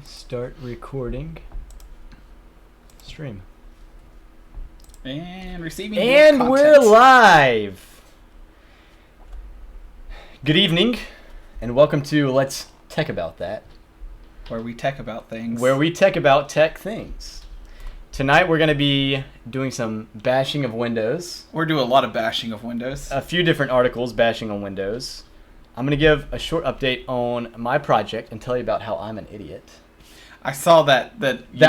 Start recording. Stream. And receiving. And we're live! Good evening, and welcome to Let's Tech About That. Where we tech about things. Where we tech about tech things. Tonight we're going to be doing some bashing of Windows. We're doing a lot of bashing of Windows. A few different articles bashing on Windows. I'm going to give a short update on my project and tell you about how I'm an idiot. I saw that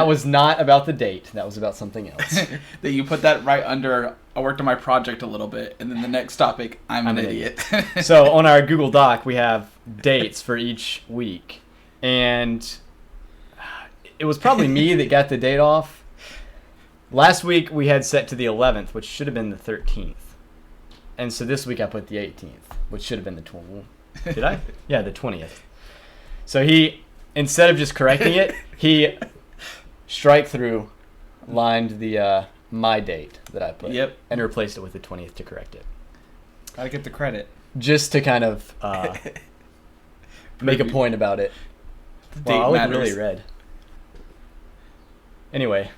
was not about the date. That was about something else. that you put that right under, I worked on my project a little bit, and then the next topic, I'm an idiot. So on our Google Doc, we have dates for each week. And it was probably me that got the date off. Last week, we had set to the 11th, which should have been the 13th. And so this week, I put the 18th, which should have been the 20th. Did I? Yeah, the 20th. So he, instead of just correcting it, he strike through lined the my date that I put. Yep. And replaced it with the 20th to correct it. Gotta get the credit. Just to kind of make a point about it. The Wow, date I look matters. really red. Anyway.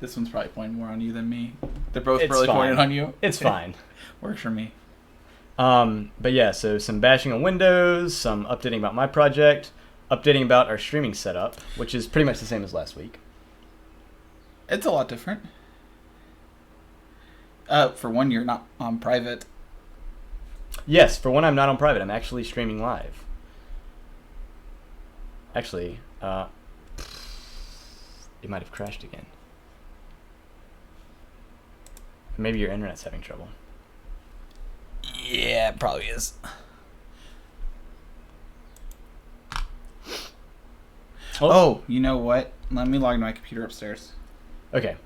This one's probably pointing more on you than me. They're both It's really fine. pointing on you. It's fine. Works for me. But yeah, so some bashing on Windows, some updating about my project, updating about our streaming setup, which is pretty much the same as last week. It's a lot different. For one, you're not on private. Yes, for one, I'm not on private. I'm actually streaming live. Actually, it might have crashed again. Maybe your internet's having trouble. Yeah, it probably is. Oh, you know what? Let me log into my computer upstairs. Okay.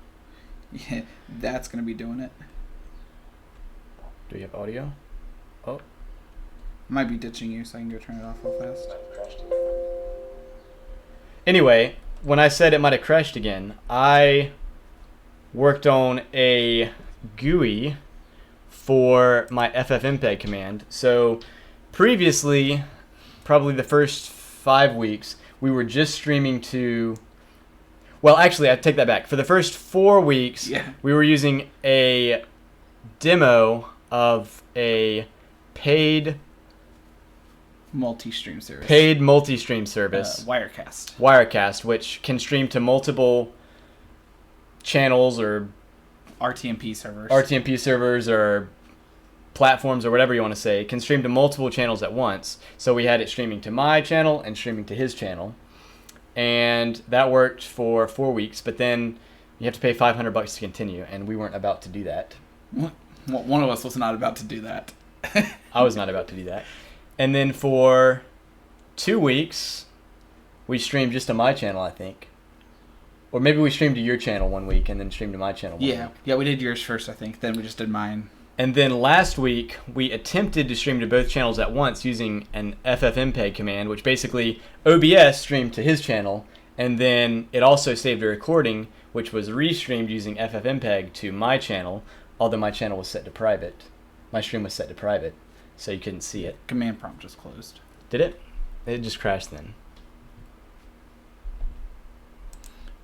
Yeah, that's going to be doing it. Do you have audio? Oh. I might be ditching you so I can go turn it off real fast. Anyway, when I said it might have crashed again, I worked on a GUI for my FFMPeg command. So previously, probably the first 5 weeks, we were just streaming to... Well, actually, I take that back. For the first 4 weeks, we were using a demo of a paid multi-stream service. Wirecast, which can stream to multiple channels or RTMP servers or platforms or whatever you want to say. It can stream to multiple channels at once. So we had it streaming to my channel and streaming to his channel. And that worked for 4 weeks, but then you have to pay $500 to continue, and we weren't about to do that. Well, one of us was not about to do that. I was not about to do that. And then for 2 weeks, we streamed just to my channel, I think. Or maybe we streamed to your channel 1 week and then streamed to my channel 1 week. Yeah, we did yours first, I think. Then we just did mine. And then last week, we attempted to stream to both channels at once using an FFmpeg command, which basically OBS streamed to his channel, and then it also saved a recording, which was restreamed using FFmpeg to my channel, although my channel was set to private. My stream was set to private, so you couldn't see it. Command prompt just closed. Did it? It just crashed then.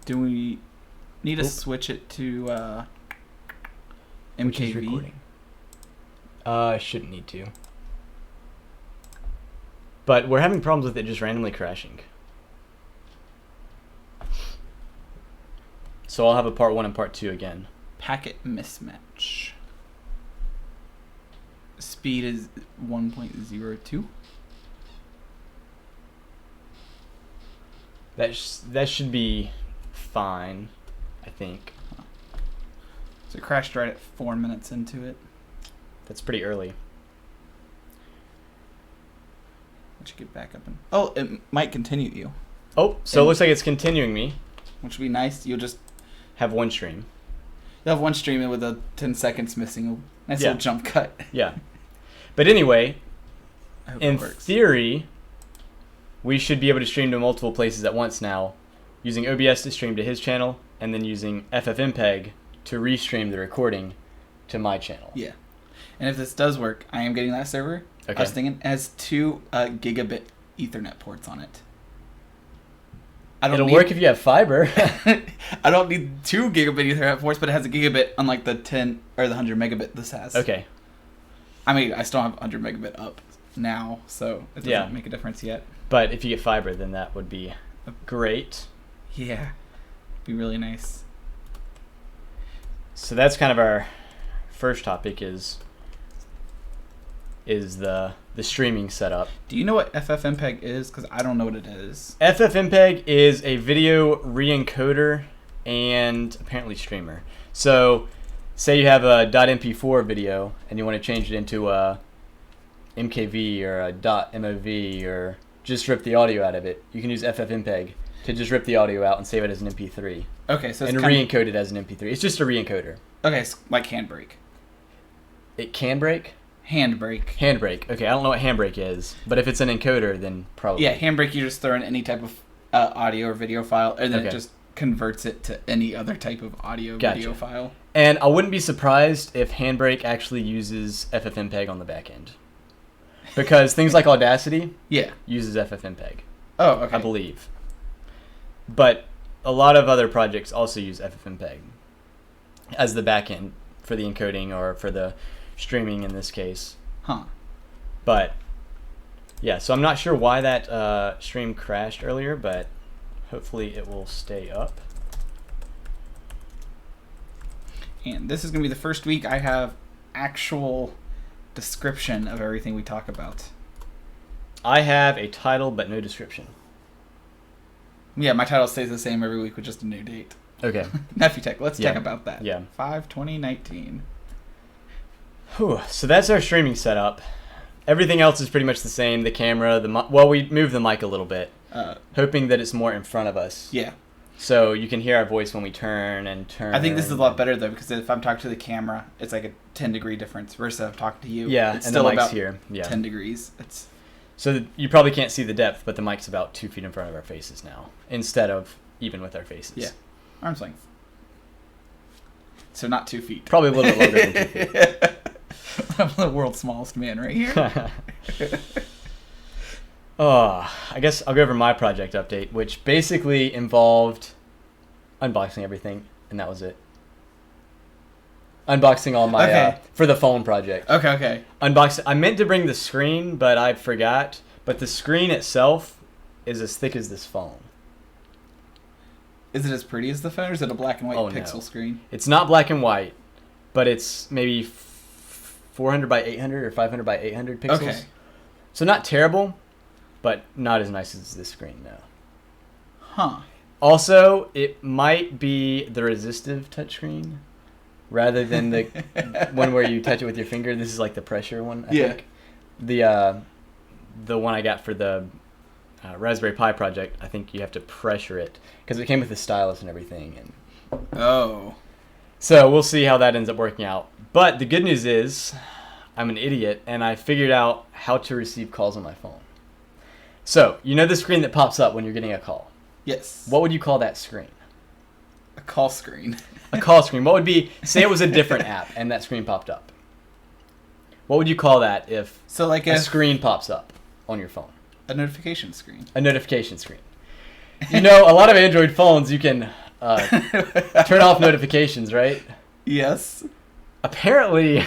Do we need to switch it to MKV? Which is recording. Shouldn't need to. But we're having problems with it just randomly crashing. So I'll have a part 1 and part 2 again. Packet mismatch. Speed is 1.02. That should be fine, I think. So it crashed right at 4 minutes into it. That's pretty early. Let you get back up and... Oh, it might continue you. Oh, so it looks like it's continuing me. Which would be nice. You'll just have one stream. You'll have one stream with a 10 seconds missing. A nice little jump cut. Yeah. But anyway, in theory, we should be able to stream to multiple places at once now, using OBS to stream to his channel, and then using FFmpeg to restream the recording to my channel. Yeah. And if this does work, I am getting that server. Okay. I was thinking it has 2 gigabit Ethernet ports on it. It'll work if you have fiber. I don't need 2 gigabit Ethernet ports, but it has a gigabit, unlike the 10 or the 100 megabit this has. Okay. I mean, I still have 100 megabit up now, so it doesn't make a difference yet. But if you get fiber, then that would be great. Yeah, be really nice. So that's kind of our first topic is the streaming setup. Do you know what FFmpeg is? Because I don't know what it is. FFmpeg is a video re-encoder and apparently streamer. So say you have a .mp4 video and you want to change it into a MKV or a .mov or just rip the audio out of it. You can use FFmpeg to just rip the audio out and save it as an MP3. Okay, so it's and re-encode it as an MP3. It's just a re-encoder. Okay, it's like Handbrake. It can break? Handbrake. Handbrake. Okay, I don't know what Handbrake is, but if it's an encoder, then probably. Yeah, Handbrake, you just throw in any type of audio or video file, and then it just converts it to any other type of audio video file. And I wouldn't be surprised if Handbrake actually uses FFmpeg on the back end. Because things like Audacity uses FFmpeg. Oh, okay. I believe. But a lot of other projects also use FFmpeg as the back end for the encoding or for the streaming in this case. Huh. But yeah, so I'm not sure why that stream crashed earlier, but hopefully it will stay up. And this is going to be the first week I have actual description of everything we talk about. I have a title but no description. Yeah, my title stays the same every week with just a new date. Okay. Nephew Tech, let's talk about that. Yeah. 5/20/19. Whew. So that's our streaming setup. Everything else is pretty much the same. The camera, well, we moved the mic a little bit, hoping that it's more in front of us. Yeah. So you can hear our voice when we turn and turn. I think this is a lot better though, because if I'm talking to the camera, it's like a 10-degree difference versus if I'm talking to you. Yeah, it's and still the mic's about here. Yeah. 10 degrees. It's so you probably can't see the depth, but the mic's about 2 feet in front of our faces now, instead of even with our faces. Yeah, arm's length. So not 2 feet. Probably a little bit longer than 2 feet. I'm the world's smallest man right here. I guess I'll go over my project update, which basically involved unboxing everything, and that was it. Unboxing all my for the phone project. Okay. Unboxing. I meant to bring the screen, but I forgot. But the screen itself is as thick as this phone. Is it as pretty as the phone, or is it a black and white pixel screen? It's not black and white, but it's maybe 400 by 800 or 500 by 800 pixels. Okay. So not terrible, but not as nice as this screen, no. Huh. Also, it might be the resistive touchscreen rather than the one where you touch it with your finger. This is like the pressure one, I think. The one I got for the Raspberry Pi project, I think you have to pressure it because it came with a stylus and everything. And so we'll see how that ends up working out. But the good news is I'm an idiot, and I figured out how to receive calls on my phone. So, you know the screen that pops up when you're getting a call? Yes. What would you call that screen? A call screen. A call screen. What would be, say it was a different app and that screen popped up. What would you call that if a screen pops up on your phone? A notification screen. A notification screen. You know, a lot of Android phones, you can turn off notifications, right? Yes. Apparently,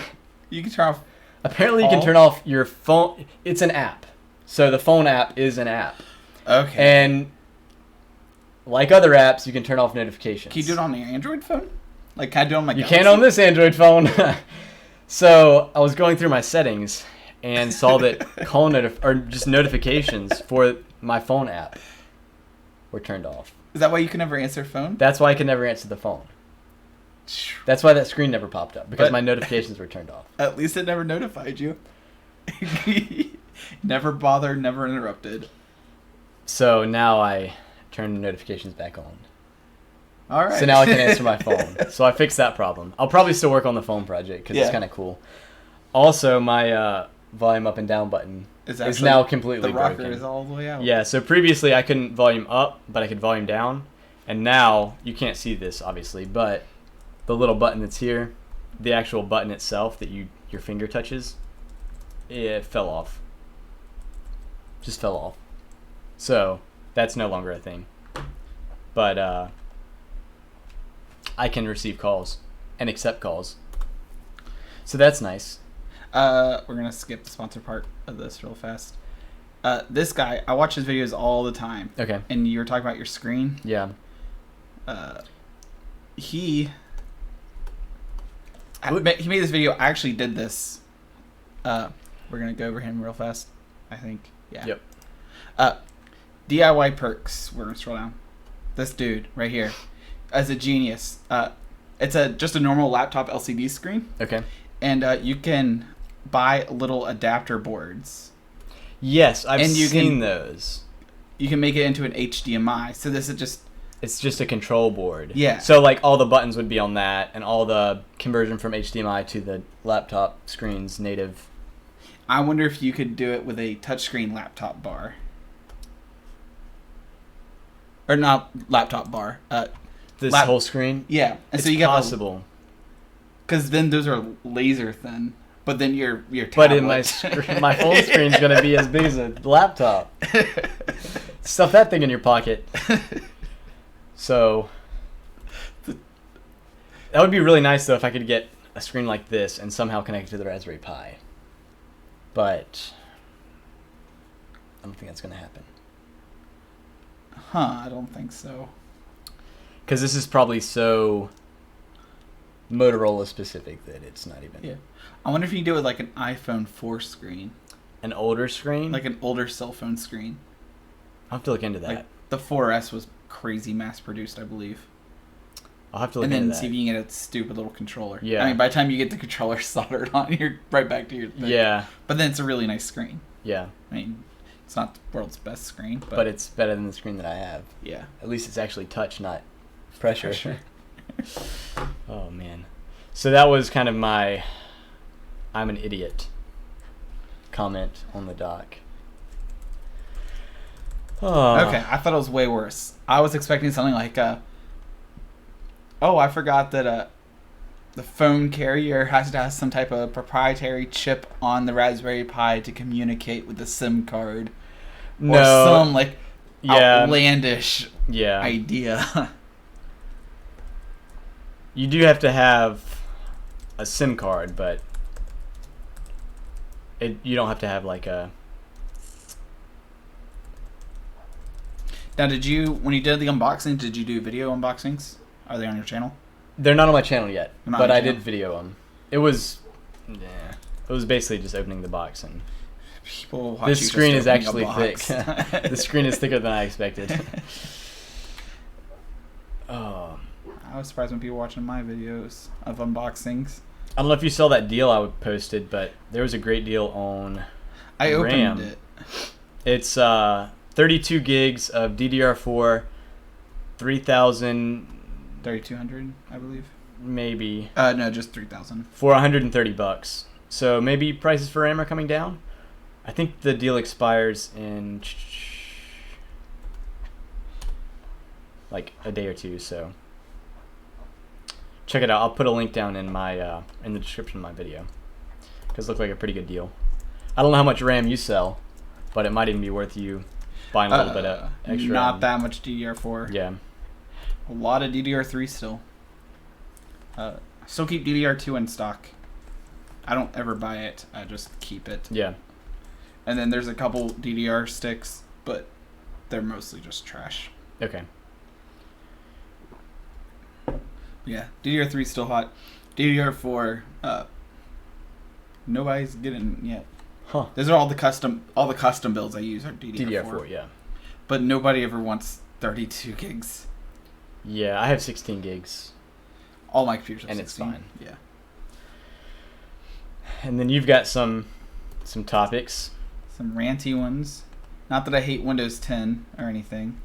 you can turn off. Apparently, you can turn off your phone. It's an app, so the phone app is an app. Okay. And like other apps, you can turn off notifications. Can you do it on the Android phone? Like, can I do it on my Galaxy? You can't on this Android phone. So I was going through my settings and saw that just notifications for my phone app were turned off. Is that why you can never answer a phone? That's why I can never answer the phone. That's why that screen never popped up, because my notifications were turned off. At least it never notified you. Never bothered, never interrupted. So now I turn the notifications back on. All right. So now I can answer my phone. So I fixed that problem. I'll probably still work on the phone project because it's kind of cool. Also, my volume up and down button is now completely broken. The rocker is all the way out. Yeah, so previously I couldn't volume up, but I could volume down. And now, you can't see this, obviously, but the little button that's here, the actual button itself that your finger touches, it fell off. Just fell off. So, that's no longer a thing. but I can receive calls and accept calls. So that's nice. We're going to skip the sponsor part of this real fast. This guy, I watch his videos all the time. Okay. And you were talking about your screen. Yeah. He made this video. I actually did this. We're going to go over him real fast, I think. Yeah. Yep. DIY perks. We're going to scroll down. This dude right here is a genius. It's just a normal laptop LCD screen. Okay. And you can buy little adapter boards. Yes, I've seen those. You can make it into an HDMI. So this is just... It's just a control board. Yeah. So like all the buttons would be on that, and all the conversion from HDMI to the laptop screen's native. I wonder if you could do it with a touchscreen laptop bar. Or not laptop bar. This whole screen? Yeah. And it's so you get possible. Because then those are laser thin. But then your tablet. But in my phone screen's going to be as big as a laptop. Stuff that thing in your pocket. So that would be really nice, though, if I could get a screen like this and somehow connect it to the Raspberry Pi. But I don't think that's going to happen. I don't think so. Because this is probably so Motorola specific that it's not even. Yeah. I wonder if you can do it with like an iPhone 4 screen. An older screen? Like an older cell phone screen. I'll have to look into that. Like the 4S was crazy mass produced, I believe. I'll have to look into that. And then see if you can get a stupid little controller. Yeah. I mean, by the time you get the controller soldered on, you're right back to your thing. Yeah. But then it's a really nice screen. Yeah. I mean, it's not the world's best screen, but it's better than the screen that I have. Yeah. At least it's actually touch, not pressure. Oh, man. So that was kind of my I'm an idiot comment on the doc. Oh. Okay, I thought it was way worse. I was expecting something like, I forgot that the phone carrier has to have some type of proprietary chip on the Raspberry Pi to communicate with the SIM card. No. Or some, outlandish idea. You do have to have a SIM card, but you don't have to have like a... Now, when you did the unboxing, did you do video unboxings? Are they on your channel? They're not on my channel yet, but I did video them. It was basically just opening the box, and people watch this screen is actually thick. The screen is thicker than I expected. Oh. I was surprised when people watching my videos of unboxings. I don't know if you saw that deal I posted, but there was a great deal on I RAM. opened it. It's 32 gigs of DDR4, 3200, I believe. Maybe. No, just 3000. For $130. So maybe prices for RAM are coming down. I think the deal expires in like a day or two, so check it out. I'll put a link down in my in the description of my video, because it looked like a pretty good deal. I don't know how much RAM you sell, but it might even be worth you buying a little bit of extra. Not that much DDR4. Yeah. A lot of DDR3 still. Still keep DDR2 in stock. I don't ever buy it. I just keep it. Yeah. And then there's a couple DDR sticks, but they're mostly just trash. Okay. Yeah, DDR3 still hot. DDR4, nobody's getting yet. Huh. Those are all the custom builds I use are DDR4. DDR4, yeah. But nobody ever wants 32 gigs. Yeah, I have 16 gigs. All my computers have and 16. it's fine. Yeah. And then you've got some topics. Some ranty ones. Not that I hate Windows 10 or anything.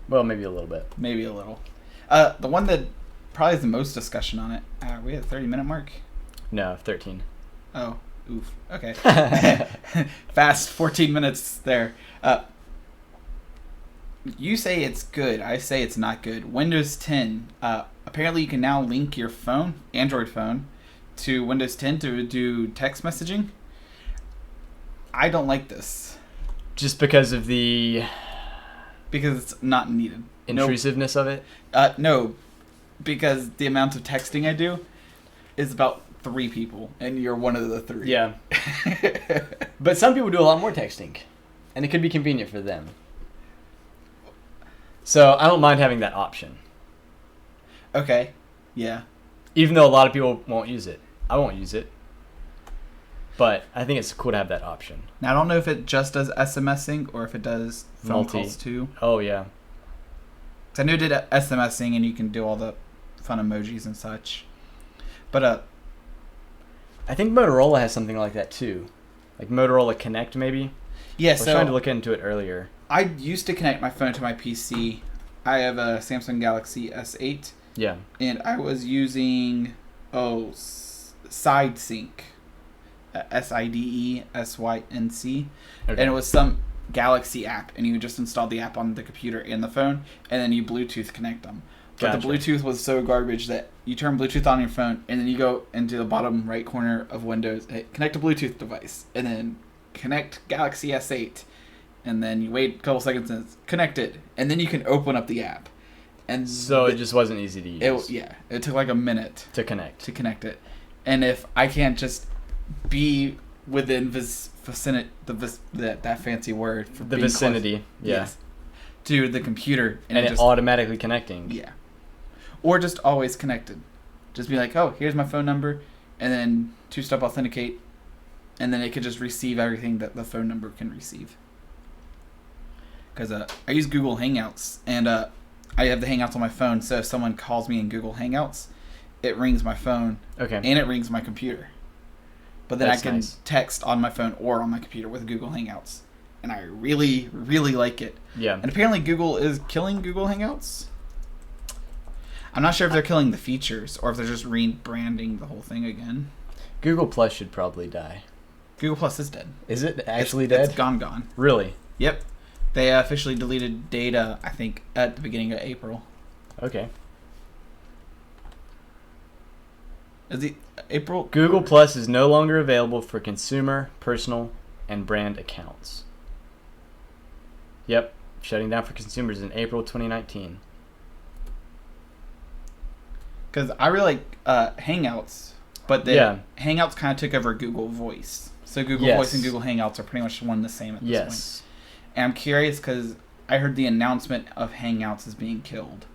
Well, maybe a little bit. Maybe a little. The one that probably has the most discussion on it. We at the 30-minute mark? No, 13. Oh, oof. Okay. Fast 14 minutes there. You say it's good. I say it's not good. Windows 10. Apparently you can now link your phone, Android phone, to Windows 10 to do text messaging. I don't like this. Just because of the because it's not needed. Intrusiveness of it? No, because the amount of texting I do is about 3 people, and you're one of the 3. Yeah. But some people do a lot more texting, and it could be convenient for them. So I don't mind having that option. Okay. Yeah. Even though a lot of people won't use it. I won't use it. But I think it's cool to have that option. Now, I don't know if it just does SMSing or if it does phone calls too. Oh, yeah. 'Cause I knew it did SMSing, and you can do all the fun emojis and such. But I think Motorola has something like that too. Like Motorola Connect, maybe? yeah, I was so trying to look into it earlier. I used to connect my phone to my PC. I have a Samsung Galaxy S8, Yeah. and I was using Side Sync, SIDESYNC, Okay. and it was some Galaxy app, and you just installed the app on the computer and the phone, and then you Bluetooth connect them. But Gotcha. the Bluetooth was so garbage that you turn Bluetooth on your phone, and then you go into the bottom right corner of Windows, connect a Bluetooth device, and then connect Galaxy S8, and then you wait a couple seconds and it's connected, and then you can open up the app. And So it just wasn't easy to use. It took like a minute to connect. to connect it. And if I can't just be within vicinity, that fancy word for The being vicinity, close, yeah. yes, to the computer, And it just automatically connecting. yeah, or just always connected. Just be like, oh, here's my phone number, and then 2-step authenticate, and then it could just receive everything that the phone number can receive. Because I use Google Hangouts, and I have the Hangouts on my phone, so if someone calls me in Google Hangouts, it rings my phone, Okay. and it rings my computer. But then That's I can nice. text on my phone or on my computer with Google Hangouts. And I really, really like it. Yeah. And apparently Google is killing Google Hangouts. I'm not sure if they're killing the features or if they're just rebranding the whole thing again. Google Plus should probably die. Google Plus is dead. Is it actually dead? It's gone. Really? Yep. They officially deleted data, I think, at the beginning of April. Okay. Is it April? Google Plus is no longer available for consumer, personal, and brand accounts. Yep. Shutting down for consumers in April 2019. Because I really like Hangouts, but Hangouts kind of took over Google Voice. So Google Voice and Google Hangouts are pretty much one and the same at this point. And I'm curious because I heard the announcement of Hangouts is being killed.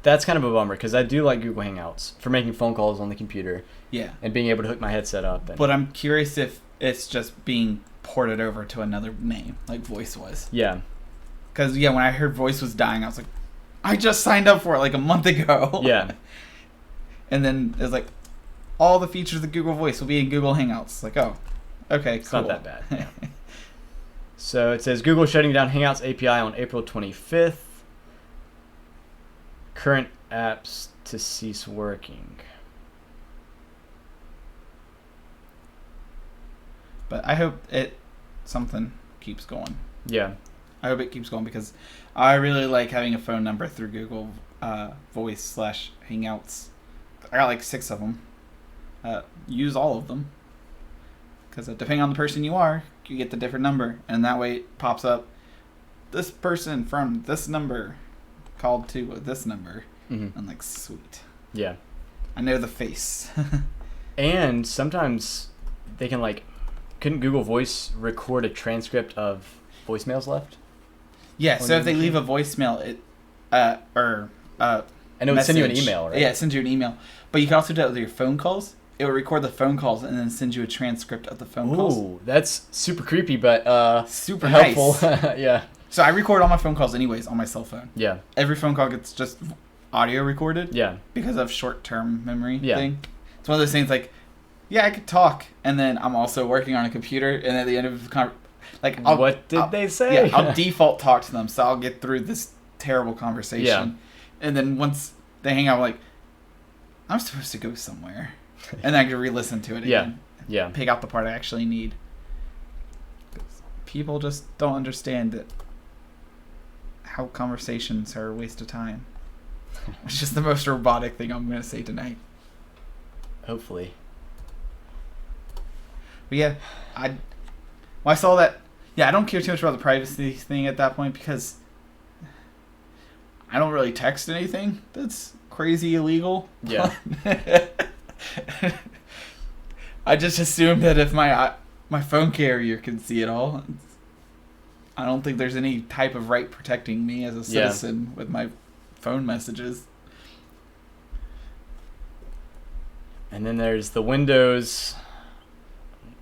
That's kind of a bummer because I do like Google Hangouts for making phone calls on the computer. Yeah. And being able to hook my headset up. But I'm curious if it's just being ported over to another name, like Voice was. Yeah. Because, when I heard Voice was dying, I was like, I just signed up for it like a month ago. Yeah. And then it's like, all the features of Google Voice will be in Google Hangouts. Like, oh, okay, It's cool. not that bad. Yeah. So it says Google shutting down Hangouts API on April 25th. Current apps to cease working. But I hope something keeps going. Yeah. I hope it keeps going because I really like having a phone number through Google Voice / Hangouts. I got like 6 of them. Use all of them. Because depending on the person you are, you get the different number. And that way it pops up, this person from this number called to this number. Mm-hmm. I'm like, sweet. Yeah. I know the face. And sometimes they can couldn't Google Voice record a transcript of voicemails left? Yeah, so if they leave a voicemail, And it would send you an email, right? Yeah, it sends you an email. But you can also do that with your phone calls. It will record the phone calls and then send you a transcript of the phone calls. Ooh, that's super creepy, but super helpful. nice. Yeah. So I record all my phone calls anyways on my cell phone. Yeah. Every phone call gets just audio recorded. Yeah. Because of short-term memory Yeah. thing. It's one of those things like, yeah, I could talk, and then I'm also working on a computer, and at the end of the what did they say? Yeah, I'll default talk to them, so I'll get through this terrible conversation. Yeah. And then once they hang out, I'm like, I'm supposed to go somewhere. And then I can re-listen to it again. Yeah. Pick out the part I actually need. People just don't understand how conversations are a waste of time. It's just the most robotic thing I'm going to say tonight. Hopefully. But yeah, I saw that. Yeah, I don't care too much about the privacy thing at that point because I don't really text anything that's crazy illegal. Yeah. I just assume that if my phone carrier can see it all, I don't think there's any type of right protecting me as a citizen with my phone messages. And then there's the Windows.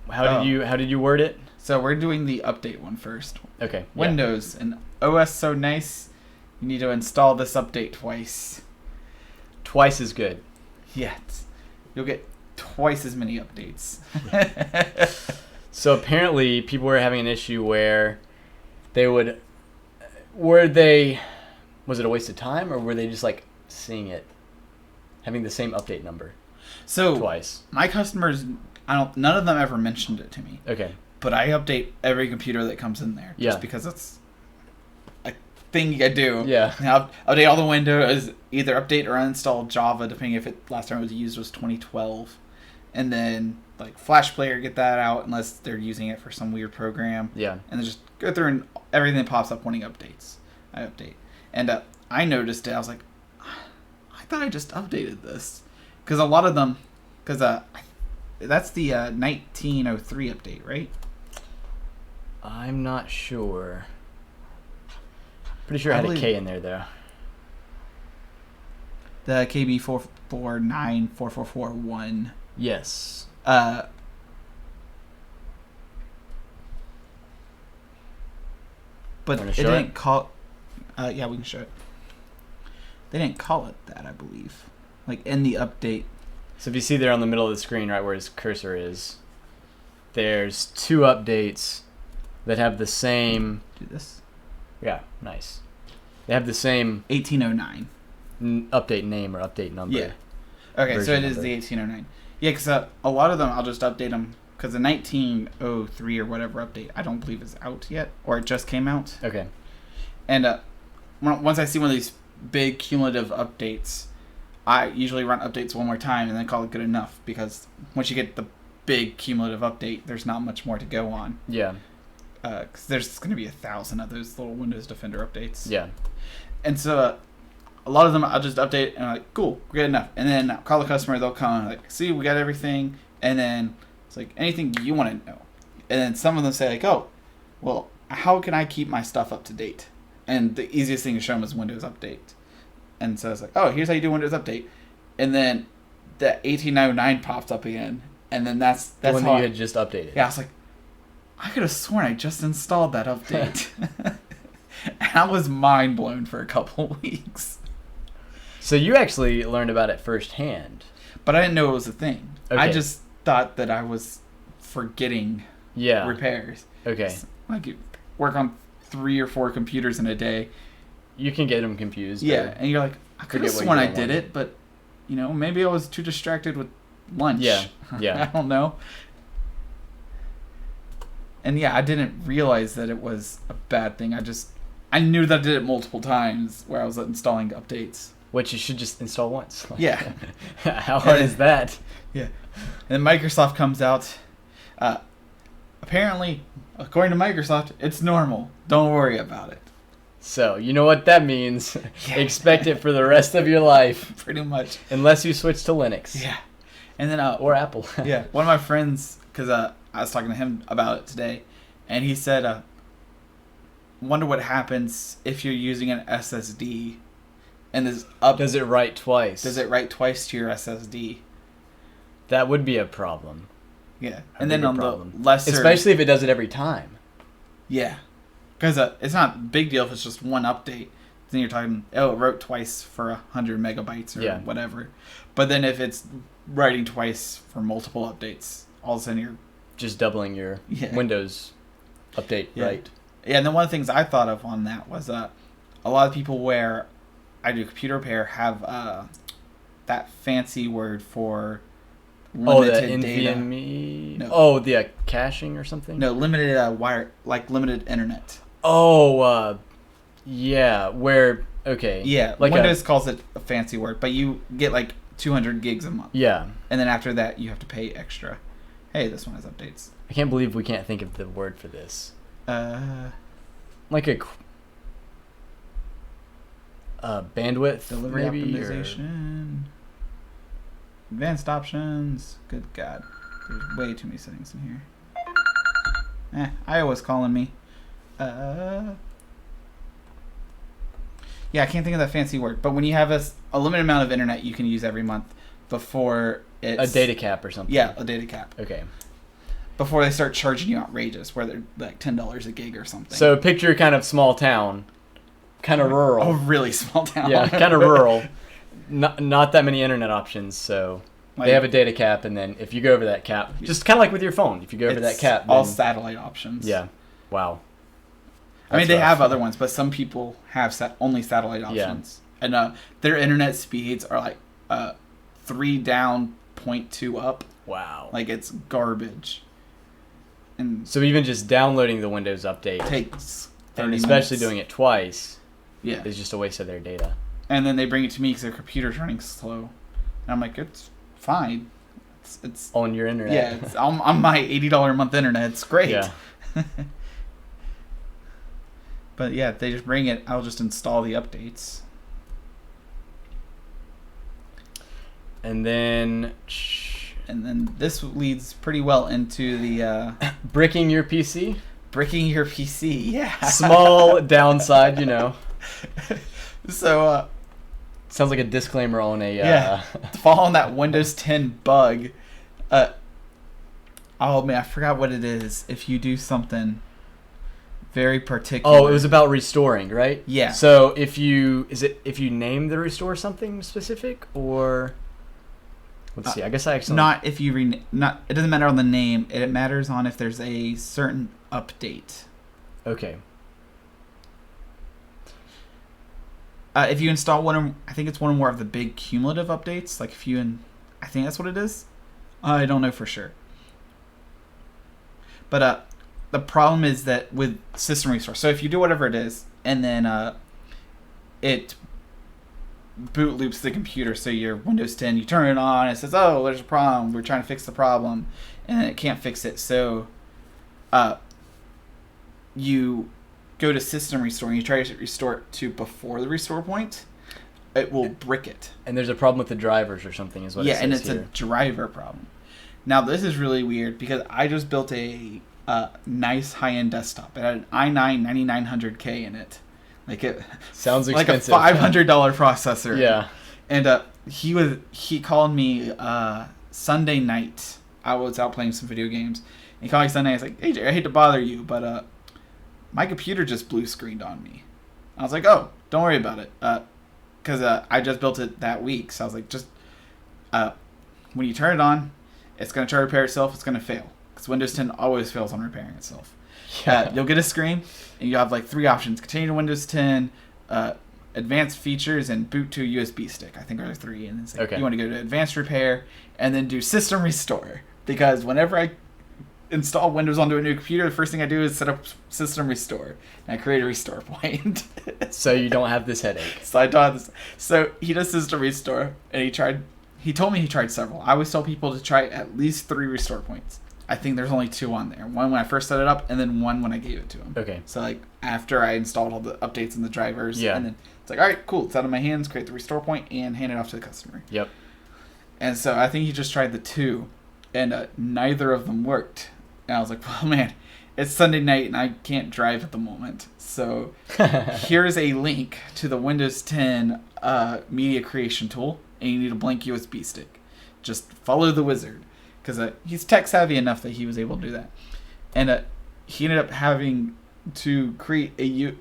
How did you word it? So we're doing the update one first. Okay. Windows and OS so nice, you need to install this update twice. Twice as good. Yes. You'll get twice as many updates. So apparently people were having an issue where was it a waste of time, or were they just like seeing it, having the same update number twice? My customers, none of them ever mentioned it to me. Okay. But I update every computer that comes in there just because it's a thing you do. Yeah. I'll update all the Windows, either update or uninstall Java, depending if it last time it was used was 2012. And then like Flash Player, get that out unless they're using it for some weird program. Yeah. And then just go through and everything that pops up wanting updates, I update. And I noticed it. I was like, I thought I just updated this. Because a lot of them, that's the 1903 update, right? I'm not sure. Pretty sure I had a K in there, though. The KB44944441. Yes. But it didn't call... yeah, we can show it. They didn't call it that, I believe. Like, in the update. So if you see there on the middle of the screen, right where his cursor is, there's 2 updates that have the same... Do this? Yeah, nice. They have the same... 1809. Update name or update number. Yeah. Okay, so it is the 1809. Yeah, because a lot of them, I'll just update them. Because the 1903 or whatever update, I don't believe is out yet. Or it just came out. Okay. And once I see one of these big cumulative updates, I usually run updates one more time and then call it good enough. Because once you get the big cumulative update, there's not much more to go on. Yeah. Because there's going to be 1,000 of those little Windows Defender updates. Yeah. And so a lot of them I'll just update and I'm like, cool, good enough. And then I'll call the customer, they'll come and like, see, we got everything. And then it's like, anything you want to know. And then some of them say like, oh, well, how can I keep my stuff up to date? And the easiest thing to show them is Windows Update. And so it's like, oh, here's how you do Windows Update. And then the 1809 pops up again. And then that's the one how that you had just updated. Yeah, I was like, I could have sworn I just installed that update. And I was mind blown for a couple weeks. So you actually learned about it firsthand. But I didn't know it was a thing. Okay. I just thought that I was forgetting repairs. Okay. Like you work on 3 or 4 computers in a day. You can get them confused. Yeah, and you're like, I could have sworn I did it, but maybe I was too distracted with lunch. Yeah. Yeah. I don't know. And yeah, I didn't realize that it was a bad thing. I knew that I did it multiple times where I was installing updates. Which you should just install once. Yeah. How hard is that? Yeah. And then Microsoft comes out. Apparently, according to Microsoft, it's normal. Don't worry about it. So, you know what that means. Yeah. Expect it for the rest of your life. Pretty much. Unless you switch to Linux. Yeah. And then or Apple. Yeah. One of my friends, because I was talking to him about it today, and he said, wonder what happens if you're using an SSD and this does it write twice? Does it write twice to your SSD? That would be a problem. Yeah. And then on the lesser... Especially if it does it every time. Yeah. Because it's not a big deal if it's just one update. Then you're talking, it wrote twice for 100 megabytes or whatever. But then if it's writing twice for multiple updates, all of a sudden you're... Just doubling your Windows update, right? Yeah, and then one of the things I thought of on that was a lot of people where I do computer repair have that fancy word for limited data. NVMe? No. The caching or something? No, limited limited internet. Where, okay. Yeah, like Windows calls it a fancy word, but you get like 200 gigs a month. Yeah. And then after that, you have to pay extra. Hey, this one has updates. I can't believe we can't think of the word for this. Like bandwidth, Delivery maybe, optimization. Advanced options. Good God. There's way too many settings in here. iOS calling me. Yeah, I can't think of that fancy word. But when you have a limited amount of internet you can use every month before it's... A data cap or something. Yeah, a data cap. Okay. Before they start charging you outrageous, where they're like $10 a gig or something. So picture kind of small town. Kind of rural. Oh, really small town. Yeah, kind of rural. Not that many internet options, so... They have a data cap, and then if you go over that cap, just kind of like with your phone, if you go over that cap, all satellite options. Yeah. Wow. I mean, they have other ones, but some people have only satellite options. Yeah. And their internet speeds are like 3 down, 0.2 up. Wow. Like, it's garbage. And so even just downloading the Windows update takes 30 and especially minutes. doing it twice Yeah. is just a waste of their data. And then they bring it to me because their computer's running slow. And I'm like, it's fine. It's on your internet. Yeah, it's on my $80 a month internet. It's great. Yeah. But yeah, they just bring it. I'll just install the updates. And then this leads pretty well into the bricking your PC. Bricking your PC, yeah. Small downside, you know. So sounds like a disclaimer on a following that Windows 10 bug. Oh man, I forgot what it is. If you do something very particular. Oh, it was about restoring, right? Yeah. So if you name the restore something specific, or let's see. I guess I actually not if you it doesn't matter on the name. It matters on if there's a certain update. Okay. If you install I think it's one or more of the big cumulative updates. Like I think that's what it is. I don't know for sure. But the problem is that with system restore. So if you do whatever it is, and then it boot loops the computer. So your Windows 10, you turn it on, it says, "Oh, there's a problem. We're trying to fix the problem," and it can't fix it. So, you go to system restore and you try to restore it to before the restore point. It will brick it. And there's a problem with the drivers or something, is what it says and it's here. a driver problem. Now this is really weird because I just built a nice high-end desktop. It had an i9-9900K in it. Like it sounds expensive. Like a $500 processor. Yeah. And he called me Sunday night. I was out playing some video games. He called me Sunday. I was like, "Hey, I hate to bother you, but my computer just blue screened on me." I was like, "Oh, don't worry about it." Because I just built it that week. So I was like, just when you turn it on, it's going to try to repair itself. It's going to fail. Because Windows 10 always fails on repairing itself. Yeah. You'll get a screen, and you have like 3 options. Continue to Windows 10, advanced features, and boot to a USB stick. I think there are 3. And it's like, you want to go to advanced repair, and then do system restore. Because whenever I install Windows onto a new computer, the first thing I do is set up system restore. And I create a restore point. So you don't have this headache. So I don't have this. So he does system restore, and he told me he tried several. I always tell people to try at least 3 restore points. I think there's only 2 on there. One when I first set it up, and then one when I gave it to him. Okay. So like after I installed all the updates and the drivers, and then it's like, all right, cool, it's out of my hands, create the restore point, and hand it off to the customer. Yep. And so I think he just tried the 2, and neither of them worked. And I was like, well, man, it's Sunday night, and I can't drive at the moment. So here's a link to the Windows 10 media creation tool, and you need a blank USB stick. Just follow the wizard. Because he's tech savvy enough that he was able to do that. And he ended up having to create a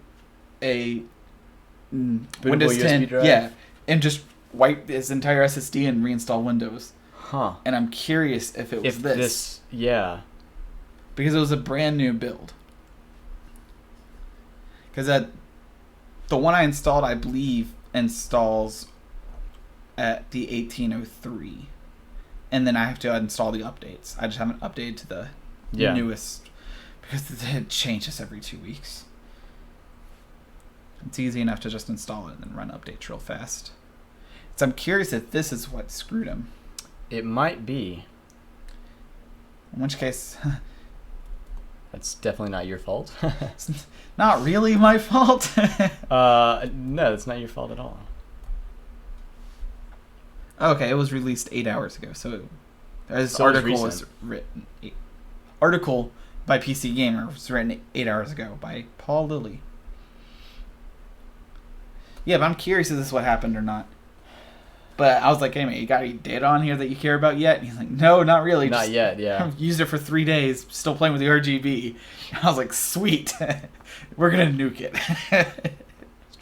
Windows 10 drive? Yeah, and just wipe his entire SSD and reinstall Windows. Huh. And I'm curious if it was this. Yeah. Because it was a brand new build. Because the one I installed, I believe, installs at the 1803. And then I have to install the updates. I just haven't updated to the newest. Because it changes every 2 weeks. It's easy enough to just install it and then run updates real fast. So I'm curious if this is what screwed him. It might be. In which case, I don't know. But That's definitely not your fault. It's not really my fault. No, it's not your fault at all. Okay, it was released 8 hours ago. So this So it's article was recent. written. Article by PC Gamer was written 8 hours ago by Paul Lilly. Yeah, but I'm curious if this is what happened or not. But I was like, hey man, you got any data on here that you care about yet? And he's like, no, not really. Not yet, yeah. I've used it for 3 days, still playing with the RGB. And I was like, sweet. We're going to nuke it.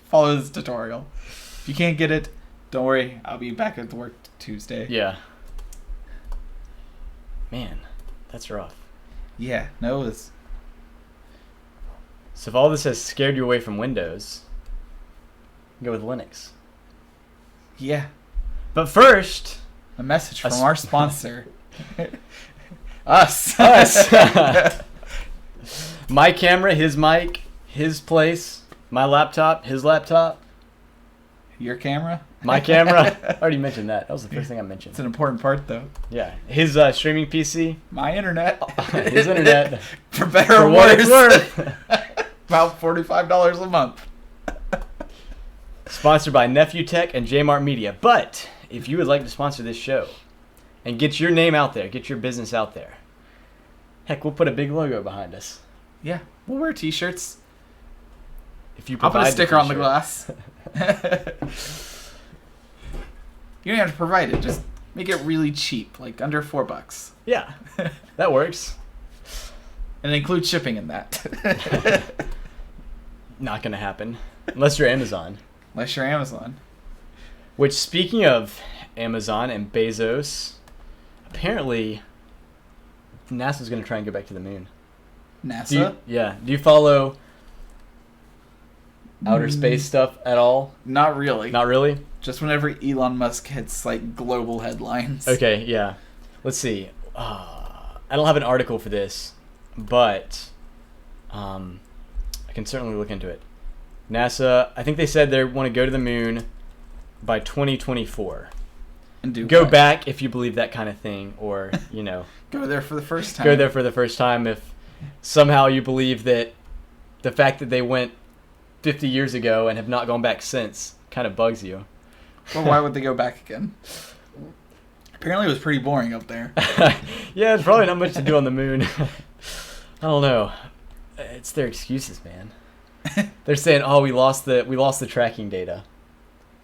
Follow this tutorial. If you can't get it, don't worry. I'll be back at work Tuesday. Yeah. Man, that's rough. Yeah, no, it's... So if all this has scared you away from Windows, go with Linux. Yeah. But first... A message from A our sponsor. Us. Us. My camera, his mic, his place, my laptop, his laptop, Your camera? my camera. I already mentioned that. That was the first thing I mentioned. It's an important part, though. Yeah. His streaming PC, My internet. his internet. For better For or what it's worse. worth. About $45 a month. Sponsored by Nephew Tech and Jmart Media. But if you would like to sponsor this show and get your name out there, get your business out there, heck, we'll put a big logo behind us. Yeah, we'll wear t-shirts. If you I'll put a provide sticker on the t-shirt. glass. You don't have to provide it. Just make it really cheap, like under $4. Yeah, that works. And include shipping in that. Not going to happen. Unless you're Amazon. Unless you're Amazon. Which, speaking of Amazon and Bezos, apparently NASA's going to try and go back to the moon. NASA? Do you follow outer space stuff at all? Not really. Not really? Just whenever Elon Musk hits like global headlines. Okay, yeah. Let's see. I don't have an article for this, but I can certainly look into it. NASA, I think they said they want to go to the moon by 2024. And do Go what? back if you believe that kind of thing, or, you know, Go there for the first time. go there for the first time if somehow you believe that the fact that they went 50 years ago and have not gone back since kind of bugs you. Well, why would they go back again? Apparently it was pretty boring up there. Yeah, it's probably not much to do on the moon. I don't know. It's their excuses, man. They're saying, "Oh, we lost the tracking data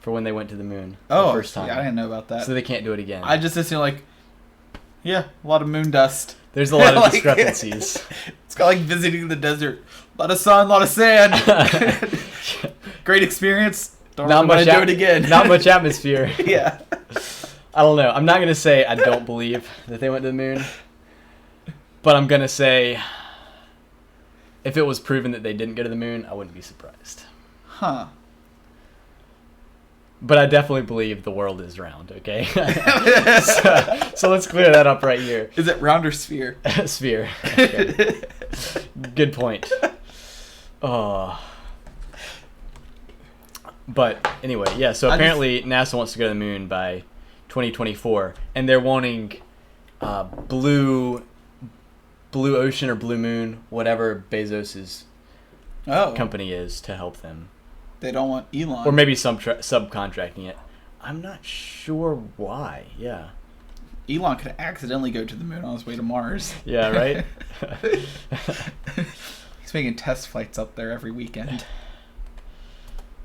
for when they went to the moon the first time." Yeah, I didn't know about that. So they can't do it again. I just assumed like, yeah, a lot of moon dust. There's a lot of Like, discrepancies. It's kind of like visiting the desert. A lot of sun, a lot of sand. Great experience. Don't Not really want much to do it again. Not much atmosphere. Yeah. I don't know. I'm not gonna say I don't believe that they went to the moon, but I'm gonna say if it was proven that they didn't go to the moon, I wouldn't be surprised. Huh. But I definitely believe the world is round. Okay. So let's clear that up right here. Is it round or sphere? Sphere. Okay. Good point. Oh. But anyway, yeah. So apparently NASA wants to go to the moon by 2024, and they're wanting blue ocean or blue moon, whatever Bezos's company is, to help them. They don't want Elon. Or maybe subcontracting it. I'm not sure why. Yeah. Elon could accidentally go to the moon on his way to Mars. Yeah, right? He's making test flights up there every weekend.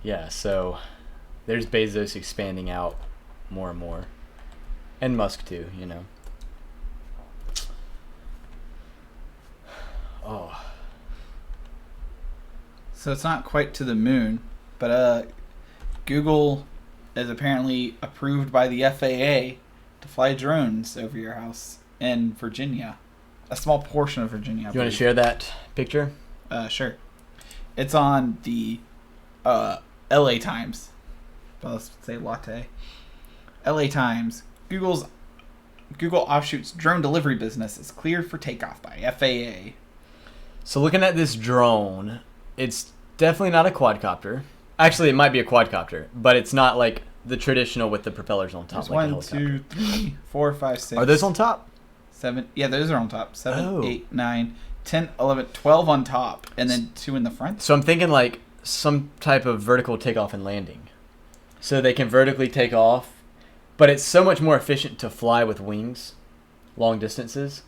Yeah, so there's Bezos expanding out more and more. And Musk too, you know. Oh. So it's not quite to the moon, but Google is apparently approved by the FAA to fly drones over your house in Virginia. A small portion of Virginia. You want to share that picture? Sure. It's on the LA Times. Well, let's say latte. LA Times. Google offshoot's drone delivery business is cleared for takeoff by FAA. So looking at this drone, it's definitely not a quadcopter. Actually, it might be a quadcopter, but it's not like the traditional with the propellers on top. There's like a 1, helicopter. 2, 3, 4, 5, 6. Are those on top? 7. Yeah, those are on top. 7, Oh. 8, 9, 10, 11, 12 on top, and then 2 in the front. So I'm thinking like some type of vertical takeoff and landing. So they can vertically take off, but it's so much more efficient to fly with wings, long distances.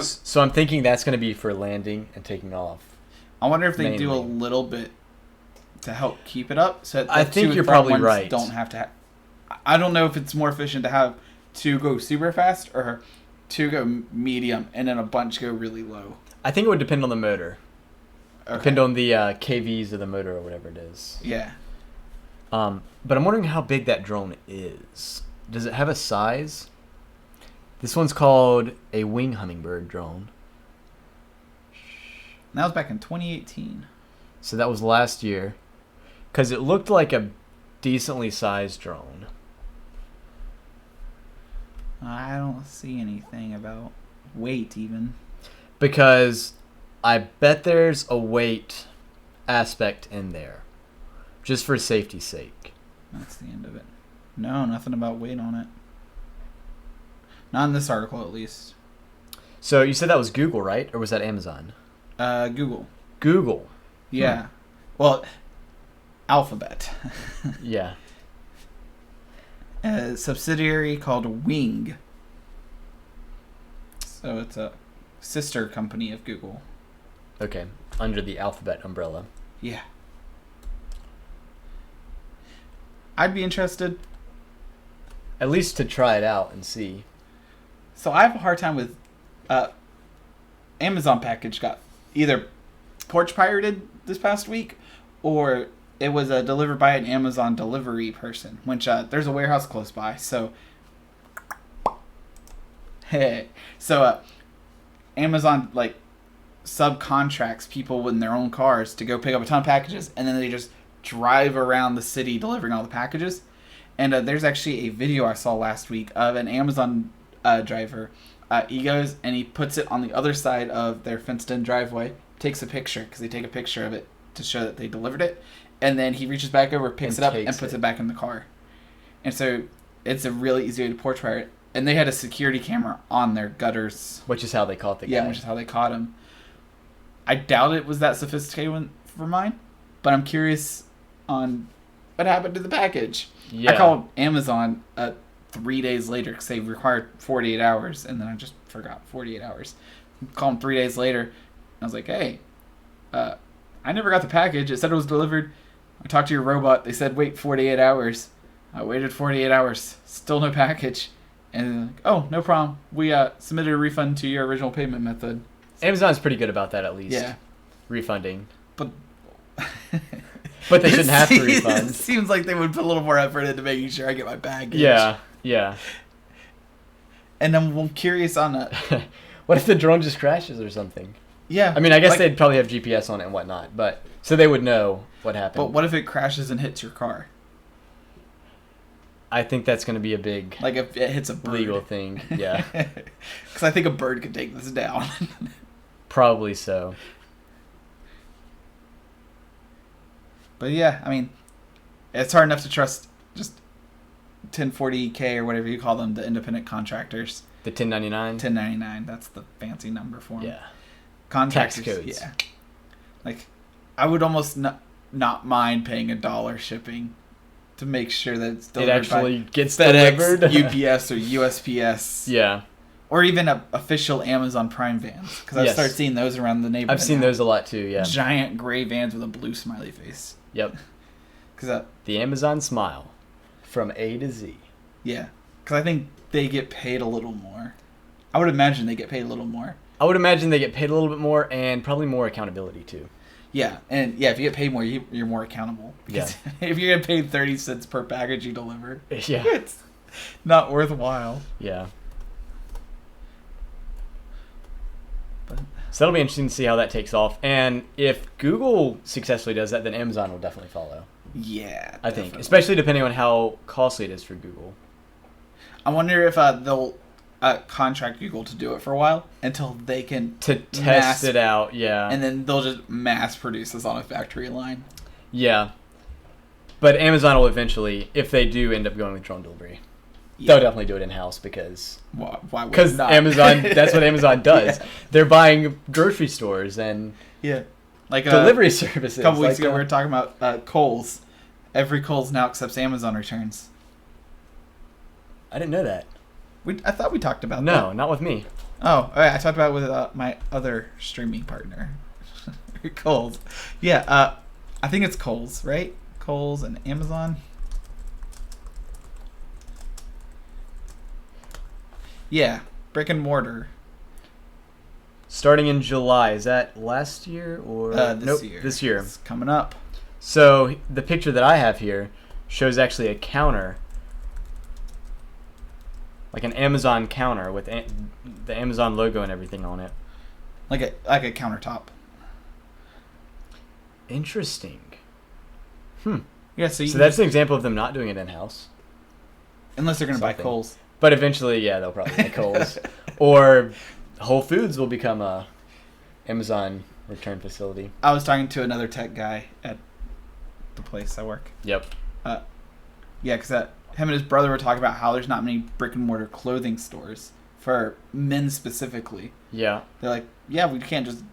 So I'm thinking that's going to be for landing and taking off. I wonder if they do a little bit to help keep it up. So that I think you're probably right. Don't have to. I don't know if it's more efficient to have 2 go super fast or 2 go medium and then a bunch go really low. I think it would depend on the motor. Okay. Depend on the KVs of the motor or whatever it is. Yeah. But I'm wondering how big that drone is. Does it have a size? This one's called a wing hummingbird drone. That was back in 2018. So that was last year. Because it looked like a decently sized drone. I don't see anything about weight even. Because I bet there's a weight aspect in there. Just for safety's sake. That's the end of it. No, nothing about weight on it. Not in this article, at least. So you said that was Google, right? Or was that Amazon? Google. Google. Yeah. Well, Alphabet. Yeah. A subsidiary called Wing. So it's a sister company of Google. Okay. Under the Alphabet umbrella. Yeah. I'd be interested. At least to try it out and see. So I have a hard time with Amazon package got either porch pirated this past week or it was delivered by an Amazon delivery person, which there's a warehouse close by. So Amazon like subcontracts people in their own cars to go pick up a ton of packages, and then they just drive around the city delivering all the packages. And there's actually a video I saw last week of an Amazon driver. He goes and he puts it on the other side of their fenced-in driveway, takes a picture, because they take a picture of it to show that they delivered it, and then he reaches back over, picks it up, and puts it back in the car. And so it's a really easy way to porch pirate. And they had a security camera on their gutters. Which is how they caught the guy. Yeah, which is how they caught him. I doubt it was that sophisticated for mine, but I'm curious on what happened to the package. Yeah. I called Amazon 3 days later because they required 48 hours, and then I just forgot 48 hours. Called them 3 days later, and I was like, hey, I never got the package. It said it was delivered. I talked to your robot. They said wait 48 hours. I waited 48 hours. Still no package. And they're like, oh, no problem. We submitted a refund to your original payment method. Amazon's pretty good about that, at least. Yeah. Refunding. But they shouldn't have to refund. It seems like they would put a little more effort into making sure I get my package. Yeah, yeah. And I'm curious on that. What if the drone just crashes or something? Yeah. I mean, I guess they'd probably have GPS on it and whatnot, but so they would know what happened. But what if it crashes and hits your car? I think that's going to be a big... Like if it hits a bird. Legal thing, yeah. Because I think a bird could take this down. Probably so. But yeah, I mean, it's hard enough to trust just 1040K or whatever you call them, the independent contractors. The 1099? 1099, that's the fancy number for them. Yeah. Contractors. Tax codes. Yeah. Like, I would almost not mind paying $1 shipping to make sure that it's delivered. It actually gets FedEx, delivered. UPS, or USPS. Yeah. Or even official Amazon Prime vans. Because I start seeing those around the neighborhood. I've seen those a lot too, yeah. Giant gray vans with a blue smiley face. Yep. Cause the Amazon smile. From A to Z. Yeah. Because I think they get paid a little more. I would imagine they get paid a little more. I would imagine they get paid a little bit more and probably more accountability too. Yeah, and yeah, if you get paid more, you're more accountable. Because if you get paid 30 cents per package you deliver, it's not worthwhile. Yeah. So that'll be interesting to see how that takes off. And if Google successfully does that, then Amazon will definitely follow. Yeah, I think. Especially depending on how costly it is for Google. I wonder if they'll contract Google to do it for a while until they can test it out, yeah. And then they'll just mass produce this on a factory line. Yeah. But Amazon will eventually, if they do end up going with drone delivery. They'll definitely do it in-house because Why would because not? Amazon, that's what Amazon does. Yeah. They're buying grocery stores and Yeah. Like delivery services. A couple weeks like, ago, we were talking about Kohl's. Every Kohl's now accepts Amazon returns. I didn't know that. I thought we talked about that. No, not with me. Oh, I talked about it with my other streaming partner, Kohl's. Yeah, I think it's Kohl's, right? Kohl's and Amazon. Yeah, brick and mortar. Starting in July. Is that last year or This year? This year. It's coming up. So the picture that I have here shows actually a counter, like an Amazon counter with the Amazon logo and everything on it. Like a countertop. Interesting. Yeah, so that's an example of them not doing it in-house. unless they're gonna buy something. Kohl's. But eventually, yeah, they'll probably buy Kohl's. Or Whole Foods will become a Amazon return facility. I was talking to another tech guy at the place I work. Yep. Yeah, because him and his brother were talking about how there's not many brick and mortar clothing stores for men specifically. Yeah. They're like, yeah, we can't just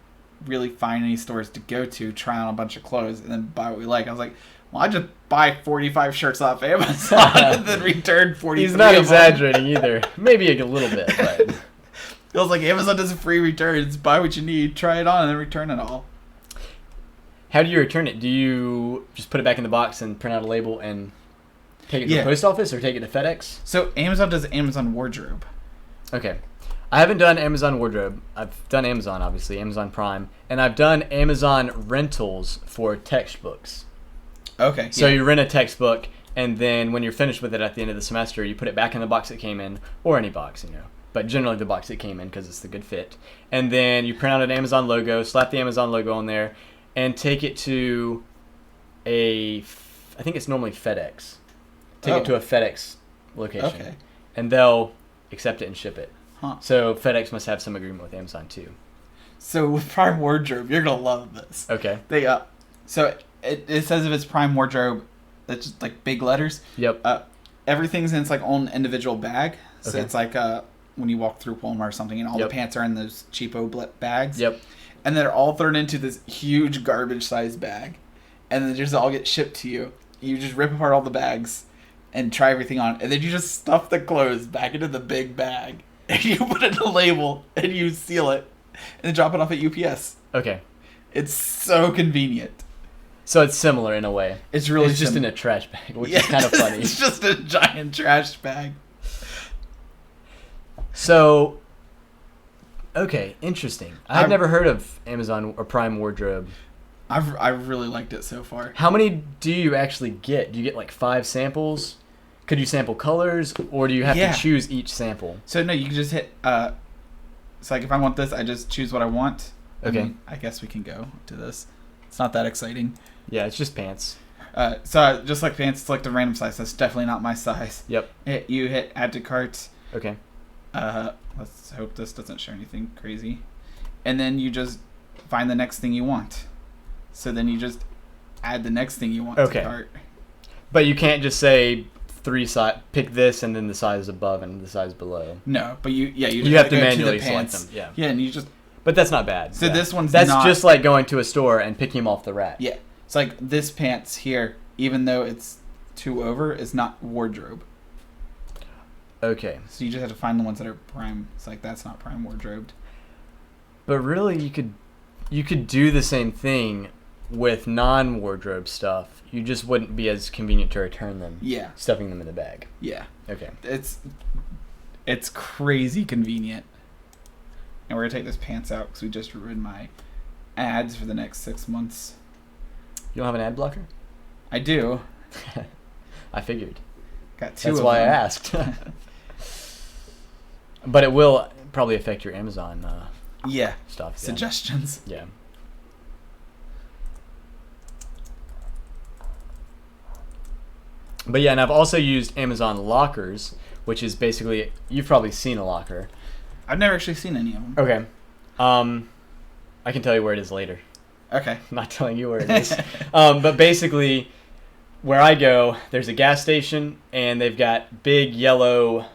really find any stores to go to, try on a bunch of clothes, and then buy what we like. I was like, well, I just buy 45 shirts off Amazon and then return 43. He's not exaggerating either. Maybe a little bit, but It was like Amazon does free returns. Buy what you need, try it on, and then return it all. how do you return it? Do you just put it back in the box and print out a label and take it to Yeah. the post office or take it to FedEx? So Amazon does Amazon Wardrobe. Okay. I haven't done Amazon Wardrobe. I've done Amazon, obviously, Amazon Prime. And I've done Amazon rentals for textbooks. Okay. So yeah. you rent a textbook, and then when you're finished with it at the end of the semester, you put it back in the box it came in, or any box, But generally the box it came in because it's the good fit. And then you print out an Amazon logo, slap the Amazon logo on there, and take it to I think it's normally FedEx. Take it to a FedEx location. Okay. And they'll accept it and ship it. Huh. So FedEx must have some agreement with Amazon too. So with Prime Wardrobe, you're gonna love this. Okay. They so it says if it's Prime Wardrobe, it's just like big letters. Yep. Everything's in its like own individual bag. So Okay. it's like when you walk through Walmart or something, and all Yep. the pants are in those cheapo bags. Yep. And they're all thrown into this huge garbage-sized bag, and then they just all get shipped to you. You just rip apart all the bags and try everything on, and then you just stuff the clothes back into the big bag, and you put it in a label, and you seal it, and then drop it off at UPS. Okay. It's so convenient. So it's similar in a way. It's really It's just in similar. a trash bag, which is kind of funny. It's just a giant trash bag. So, okay, interesting. I've I've- never heard of Amazon or Prime Wardrobe. I've really liked it so far. How many do you actually get? Do you get like 5 samples? Could you sample colors, or do you have Yeah. to choose each sample? So no, you can just hit. It's like if I want this, I just choose what I want. Okay. And I guess we can go to this. It's not that exciting. Yeah, it's just pants. So just like pants, select a random size. That's definitely not my size. Yep. You hit add to cart. Okay. Let's hope this doesn't show anything crazy. And then you just find the next thing you want. So then you just add the next thing you want Okay. to cart. But you can't just say pick this and then the size above and the size below. No, but you just You have to go manually the select pants. them. Yeah. Yeah, and you just But that's not bad. So yeah. this one's That's not- just like going to a store and picking them off the rack. yeah. It's like this pants here, even though it's 2 over, is not wardrobe. Okay. So you just have to find the ones that are prime. It's like that's not prime wardrobed. But really, you could do the same thing with non-wardrobe stuff. You just wouldn't be as convenient to return them. Yeah. Stuffing them in the bag. Yeah. Okay. It's crazy convenient. And we're gonna take this pants out because we just ruined my ads for the next 6 months. You don't have an ad blocker? I do. I figured. Got 2 That's of why I them. asked. But it will probably affect your Amazon Yeah. stuff. Yeah. Suggestions. Yeah. But yeah, and I've also used Amazon lockers, which is basically, you've probably seen a locker. I've never actually seen any of them. Okay. I can tell you where it is later. Okay. I'm not telling you where it is. But basically, where I go, there's a gas station, and they've got big yellow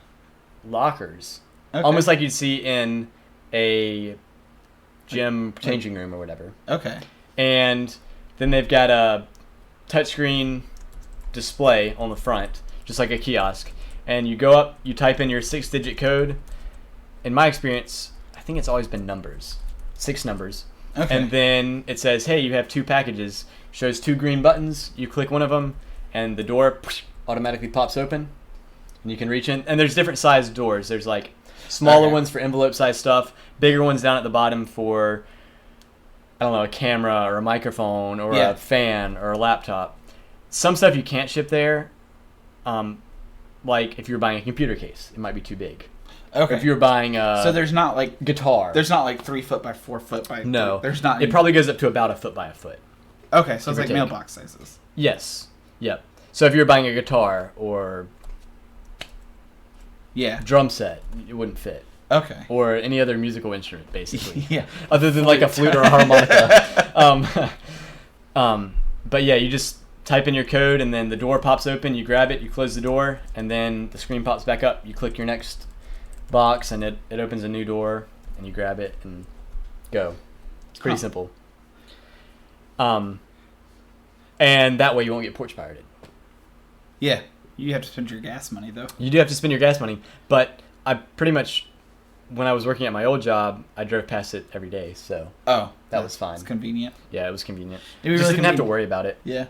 lockers, almost like you'd see in a gym changing room or whatever. Okay. And then they've got a touchscreen display on the front, just like a kiosk. And you go up, you type in your 6-digit code. In my experience, I think it's always been numbers, 6 numbers. Okay. And then it says, hey, you have 2 packages. Shows 2 green buttons. You click one of them, and the door automatically pops open. And you can reach in. And there's different sized doors. There's like smaller ones for envelope size stuff, bigger ones down at the bottom for, I don't know, a camera or a microphone or a fan or a laptop. Some stuff you can't ship there. Like if you're buying a computer case, it might be too big. Okay. If you're buying a so there's not like guitar. There's not like 3 foot by 4 foot by. No. There's not. It probably goes up to about a foot by a foot. Okay, so it's like mailbox sizes. Yes. Yep. So if you're buying a guitar or drum set, it wouldn't fit. Okay. Or any other musical instrument, basically. Yeah. Other than like a flute or a harmonica. But yeah, you just type in your code, and then the door pops open. You grab it, you close the door, and then the screen pops back up. You click your next box, and it opens a new door, and you grab it and go. It's pretty simple. And that way you won't get porch pirated. Yeah. You have to spend your gas money, though. You do have to spend your gas money, but I pretty much, when I was working at my old job, I drove past it every day, so that was fine. It's convenient. Yeah, it was convenient. You just didn't have to worry about it. Yeah.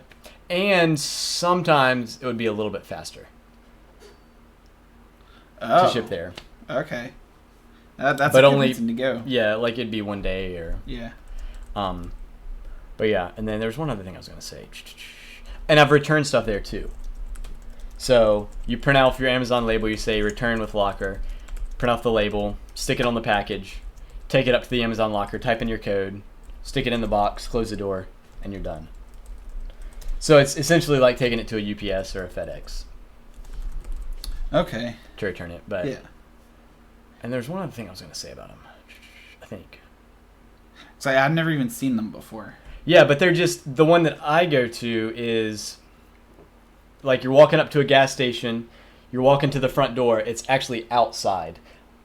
And sometimes it would be a little bit faster to ship there. Okay. That's a but good only reason to go. Yeah, like it'd be one day or Yeah. But yeah, and then there's one other thing I was gonna say, and I've returned stuff there too. So you print out your Amazon label, you say return with locker, print out the label, stick it on the package, take it up to the Amazon locker, type in your code, stick it in the box, close the door, and you're done. So it's essentially like taking it to a UPS or a FedEx. Okay. To return it, but yeah. And there's one other thing I was gonna say about them, I think. So I've never even seen them before. Yeah, but they're just, the one that I go to is like you're walking up to a gas station, you're walking to the front door, it's actually outside.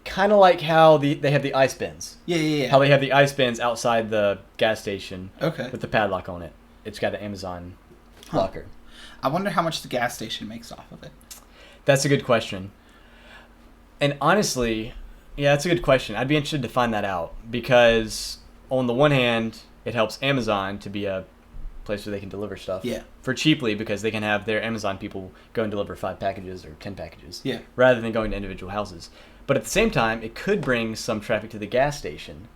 Kind of like how they have the ice bins. Yeah. How they have the ice bins outside the gas station with the padlock on it. It's got an Amazon locker. I wonder how much the gas station makes off of it. That's a good question. And honestly, yeah, that's a good question. I'd be interested to find that out because on the one hand, it helps Amazon to be a place where they can deliver stuff for cheaply because they can have their Amazon people go and deliver 5 packages or 10 packages rather than going to individual houses. But at the same time, it could bring some traffic to the gas station.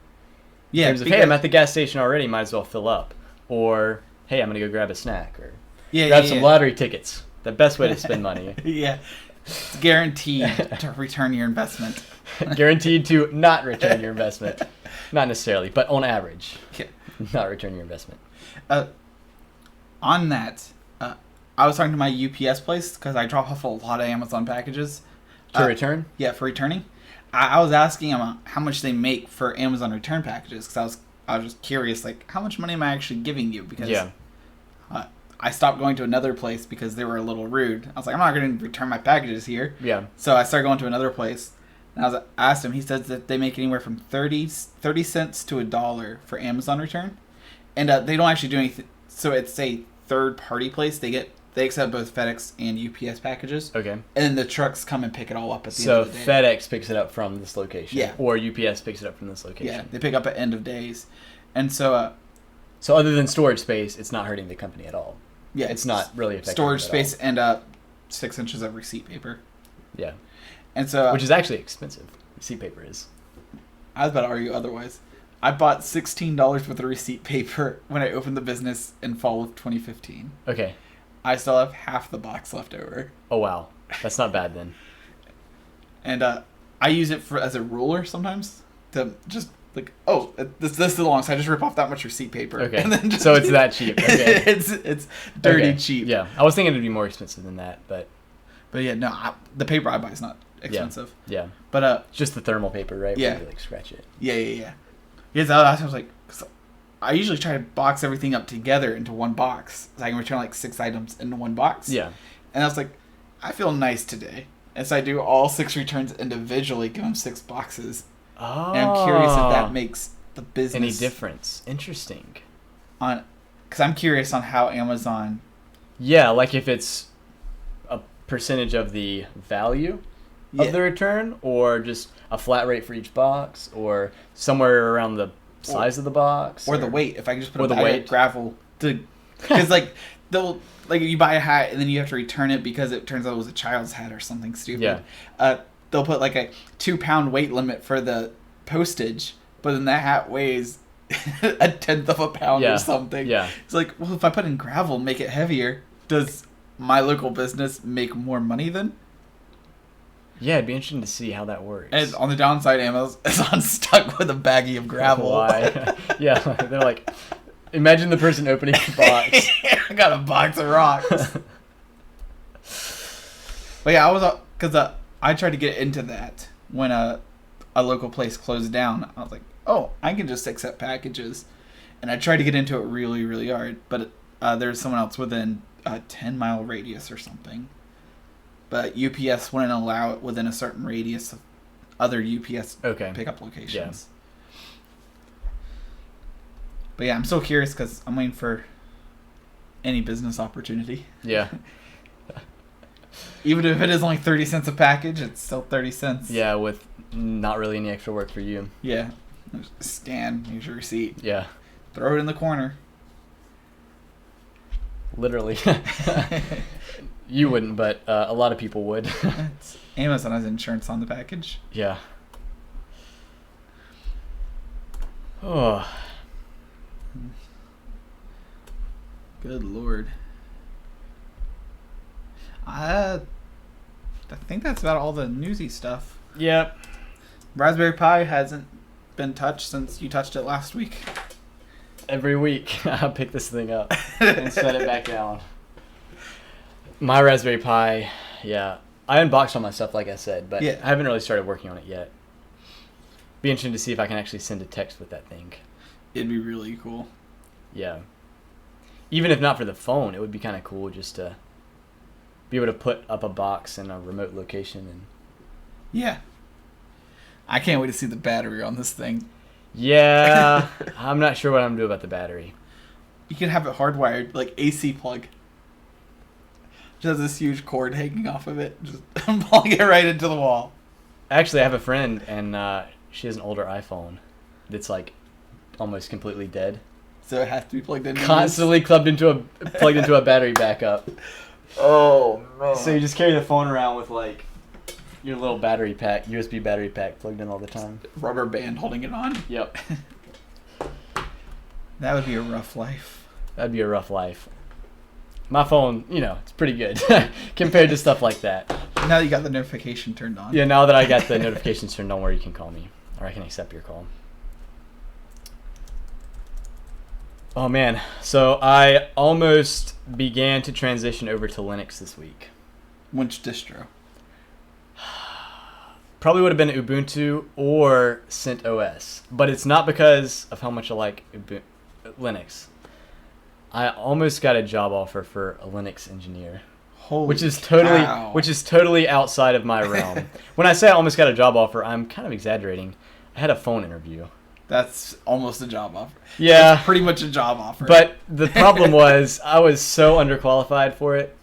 Yeah, in terms of, hey, I'm at the gas station already, might as well fill up. Or, hey, I'm going to go grab a snack. Or grab some lottery tickets. The best way to spend money. Yeah. It's guaranteed to return your investment. Guaranteed to not return your investment. Not necessarily, but on average. Yeah. Not return your investment. On that, I was talking to my UPS place because I drop off a lot of Amazon packages. To return? Yeah, for returning. I was asking them how much they make for Amazon return packages because I was just curious, like, how much money am I actually giving you? Because I stopped going to another place because they were a little rude. I was like, I'm not going to return my packages here. Yeah. So I started going to another place. And I asked him, he says that they make anywhere from 30 cents to $1 for Amazon return. And they don't actually do anything. So it's a third-party place. They accept both FedEx and UPS packages. Okay. And then the trucks come and pick it all up at the end of the day. So FedEx picks it up from this location. Yeah. Or UPS picks it up from this location. Yeah, they pick up at end of days. And so... so other than storage space, it's not hurting the company at all. Yeah. It's not really affecting storage space and 6 inches of receipt paper. Yeah. And so... which is actually expensive. Receipt paper is. I was about to argue otherwise. I bought $16 worth of receipt paper when I opened the business in fall of 2015. Okay. I still have half the box left over. Oh, wow. That's not bad then. And I use it as a ruler sometimes to just like, oh, this is long, so I just rip off that much receipt paper. Okay. And then so it's that cheap. Okay. it's dirty cheap. Yeah. I was thinking it'd be more expensive than that, but yeah, no, the paper I buy is not expensive. Yeah. But just the thermal paper, right? Yeah. Where you like scratch it. Yeah. Yeah, so I was like, I usually try to box everything up together into one box, so I can return like 6 items into one box. Yeah. And I was like, I feel nice today, and so I do all 6 returns individually, give them 6 boxes. Oh. And I'm curious if that makes the business any difference. Interesting. Because I'm curious on how Amazon. Yeah, like if it's a percentage of the value of the return, or just a flat rate for each box, or somewhere around the size of the box, or the weight. If I can just put a the bag weight. of gravel, because like they'll like you buy a hat and then you have to return it because it turns out it was a child's hat or something stupid. Yeah. They'll put like a 2-pound weight limit for the postage, but then that hat weighs a tenth of a pound or something. Yeah. It's like, well, if I put in gravel, make it heavier, does my local business make more money then? Yeah, it'd be interesting to see how that works. And on the downside, Amazon's stuck with a baggie of gravel. Why? Yeah, they're like, imagine the person opening the box. I got a box of rocks. But yeah, because I tried to get into that when a local place closed down. I was like, oh, I can just accept packages. And I tried to get into it really, really hard. But there's someone else within a 10-mile radius or something. But UPS wouldn't allow it within a certain radius of other UPS pickup locations. Yeah. But yeah, I'm so curious because I'm waiting for any business opportunity. Yeah. Even if it is only 30 cents a package, it's still 30 cents. Yeah, with not really any extra work for you. Yeah. Scan, use your receipt. Yeah. Throw it in the corner. Literally. You wouldn't, but a lot of people would. Amazon has insurance on the package. Yeah. Oh. Good Lord. I think that's about all the newsy stuff. Yep. Raspberry Pi hasn't been touched since you touched it last week. Every week, I'll pick this thing up and set it back down. My Raspberry Pi, yeah. I unboxed all my stuff, like I said, but I haven't really started working on it yet. Be interesting to see if I can actually send a text with that thing. It'd be really cool. Yeah. Even if not for the phone, it would be kind of cool just to be able to put up a box in a remote location. And yeah. I can't wait to see the battery on this thing. Yeah. I'm not sure what I'm going to do about the battery. You can have it hardwired, like AC plug. Just has this huge cord hanging off of it. Just plug it right into the wall. Actually, I have a friend, and she has an older iPhone that's like almost completely dead. So it has to be plugged in. Constantly plugged into a battery backup. Oh man! So you just carry the phone around with like your little battery pack, USB battery pack, plugged in all the time. Rubber band holding it on. Yep. That would be a rough life. That'd be a rough life. My phone, it's pretty good compared to stuff like that. Now you got the notification turned on. Yeah, now that I got the notifications turned on where you can call me, or I can accept your call. Oh man, so I almost began to transition over to Linux this week. Which distro? Probably would have been Ubuntu or CentOS, but it's not because of how much I like Linux. I almost got a job offer for a Linux engineer, which is totally outside of my realm. When I say I almost got a job offer, I'm kind of exaggerating. I had a phone interview. That's almost a job offer. Yeah, that's pretty much a job offer. But the problem was I was so underqualified for it.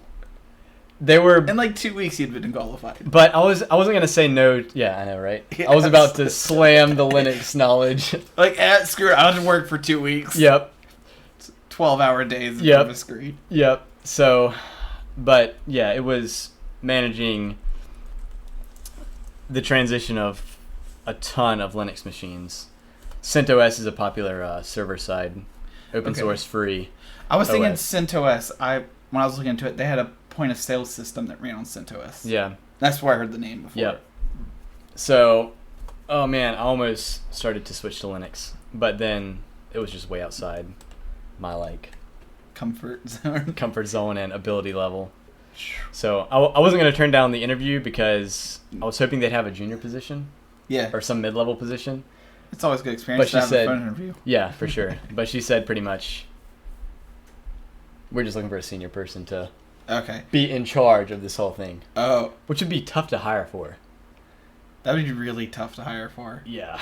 They were in like 2 weeks you'd been qualified. But I wasn't gonna say no. Yeah, I know, right? Yes. I was about to slam the Linux knowledge. Like, screw it. I didn't work for 2 weeks. Yep. 12-hour days in front of a screen. Yep. So, but yeah, it was managing the transition of a ton of Linux machines. CentOS is a popular server-side, open source, free. I was thinking CentOS. When I was looking into it, they had a point-of-sale system that ran on CentOS. Yeah. That's where I heard the name before. Yep. So, oh man, I almost started to switch to Linux, but then it was just way outside my comfort zone and ability level. So I wasn't going to turn down the interview because I was hoping they'd have a junior position. Yeah. Or some mid-level position. It's always a good experience to have a phone interview. Yeah, for sure. But she said pretty much, we're just looking for a senior person to be in charge of this whole thing. Oh. Which would be tough to hire for. That would be really tough to hire for. Yeah.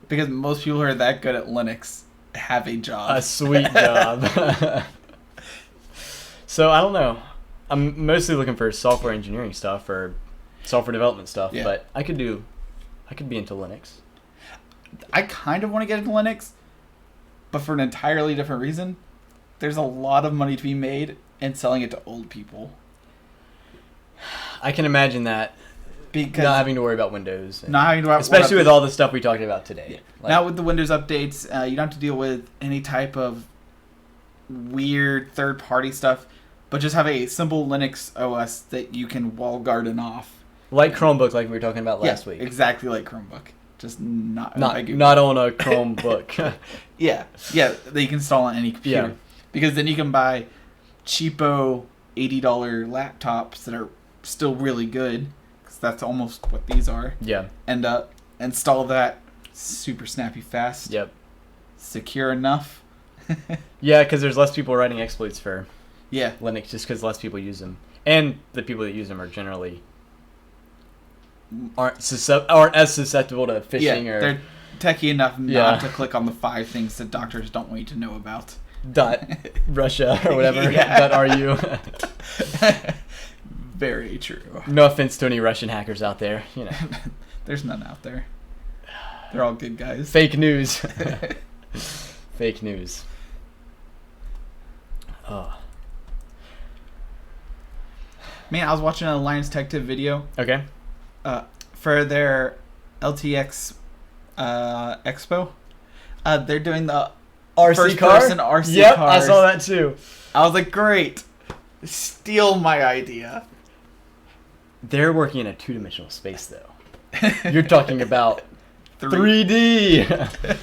Because most people who are that good at Linux have a job. A sweet job. So, I don't know. I'm mostly looking for software engineering stuff or software development stuff, but I could be into Linux. I kind of want to get into Linux, but for an entirely different reason. There's a lot of money to be made in selling it to old people. I can imagine that. Because not having to worry about Windows. Not having to worry especially with all the stuff we talked about today. Yeah. Like, now with the Windows updates, you don't have to deal with any type of weird third-party stuff, but just have a simple Linux OS that you can wall garden off. Like Chromebook, like we were talking about last week. Exactly like Chromebook. Just not on a Chromebook. Yeah, that you can install on any computer. Yeah. Because then you can buy cheapo $80 laptops that are still really good. That's almost what these are. Yeah. And install that super snappy fast. Yep. Secure enough. Yeah, because there's less people writing exploits for Yeah. Linux just because less people use them. And the people that use them are generally aren't as susceptible to phishing or... they're techie enough not to click on the 5 things that doctors don't want you to know about. Russia or whatever. .ru. Very true. No offense to any Russian hackers out there, you know. There's none out there. They're all good guys. Fake news. Fake news. Oh. Man, I was watching an Alliance Tech Tip video. Okay. For their LTX Expo. They're doing the RC first car? person RC yep, cars. I saw that too. I was like, great. Steal my idea. They're working in a 2-dimensional space, though. You're talking about 3D.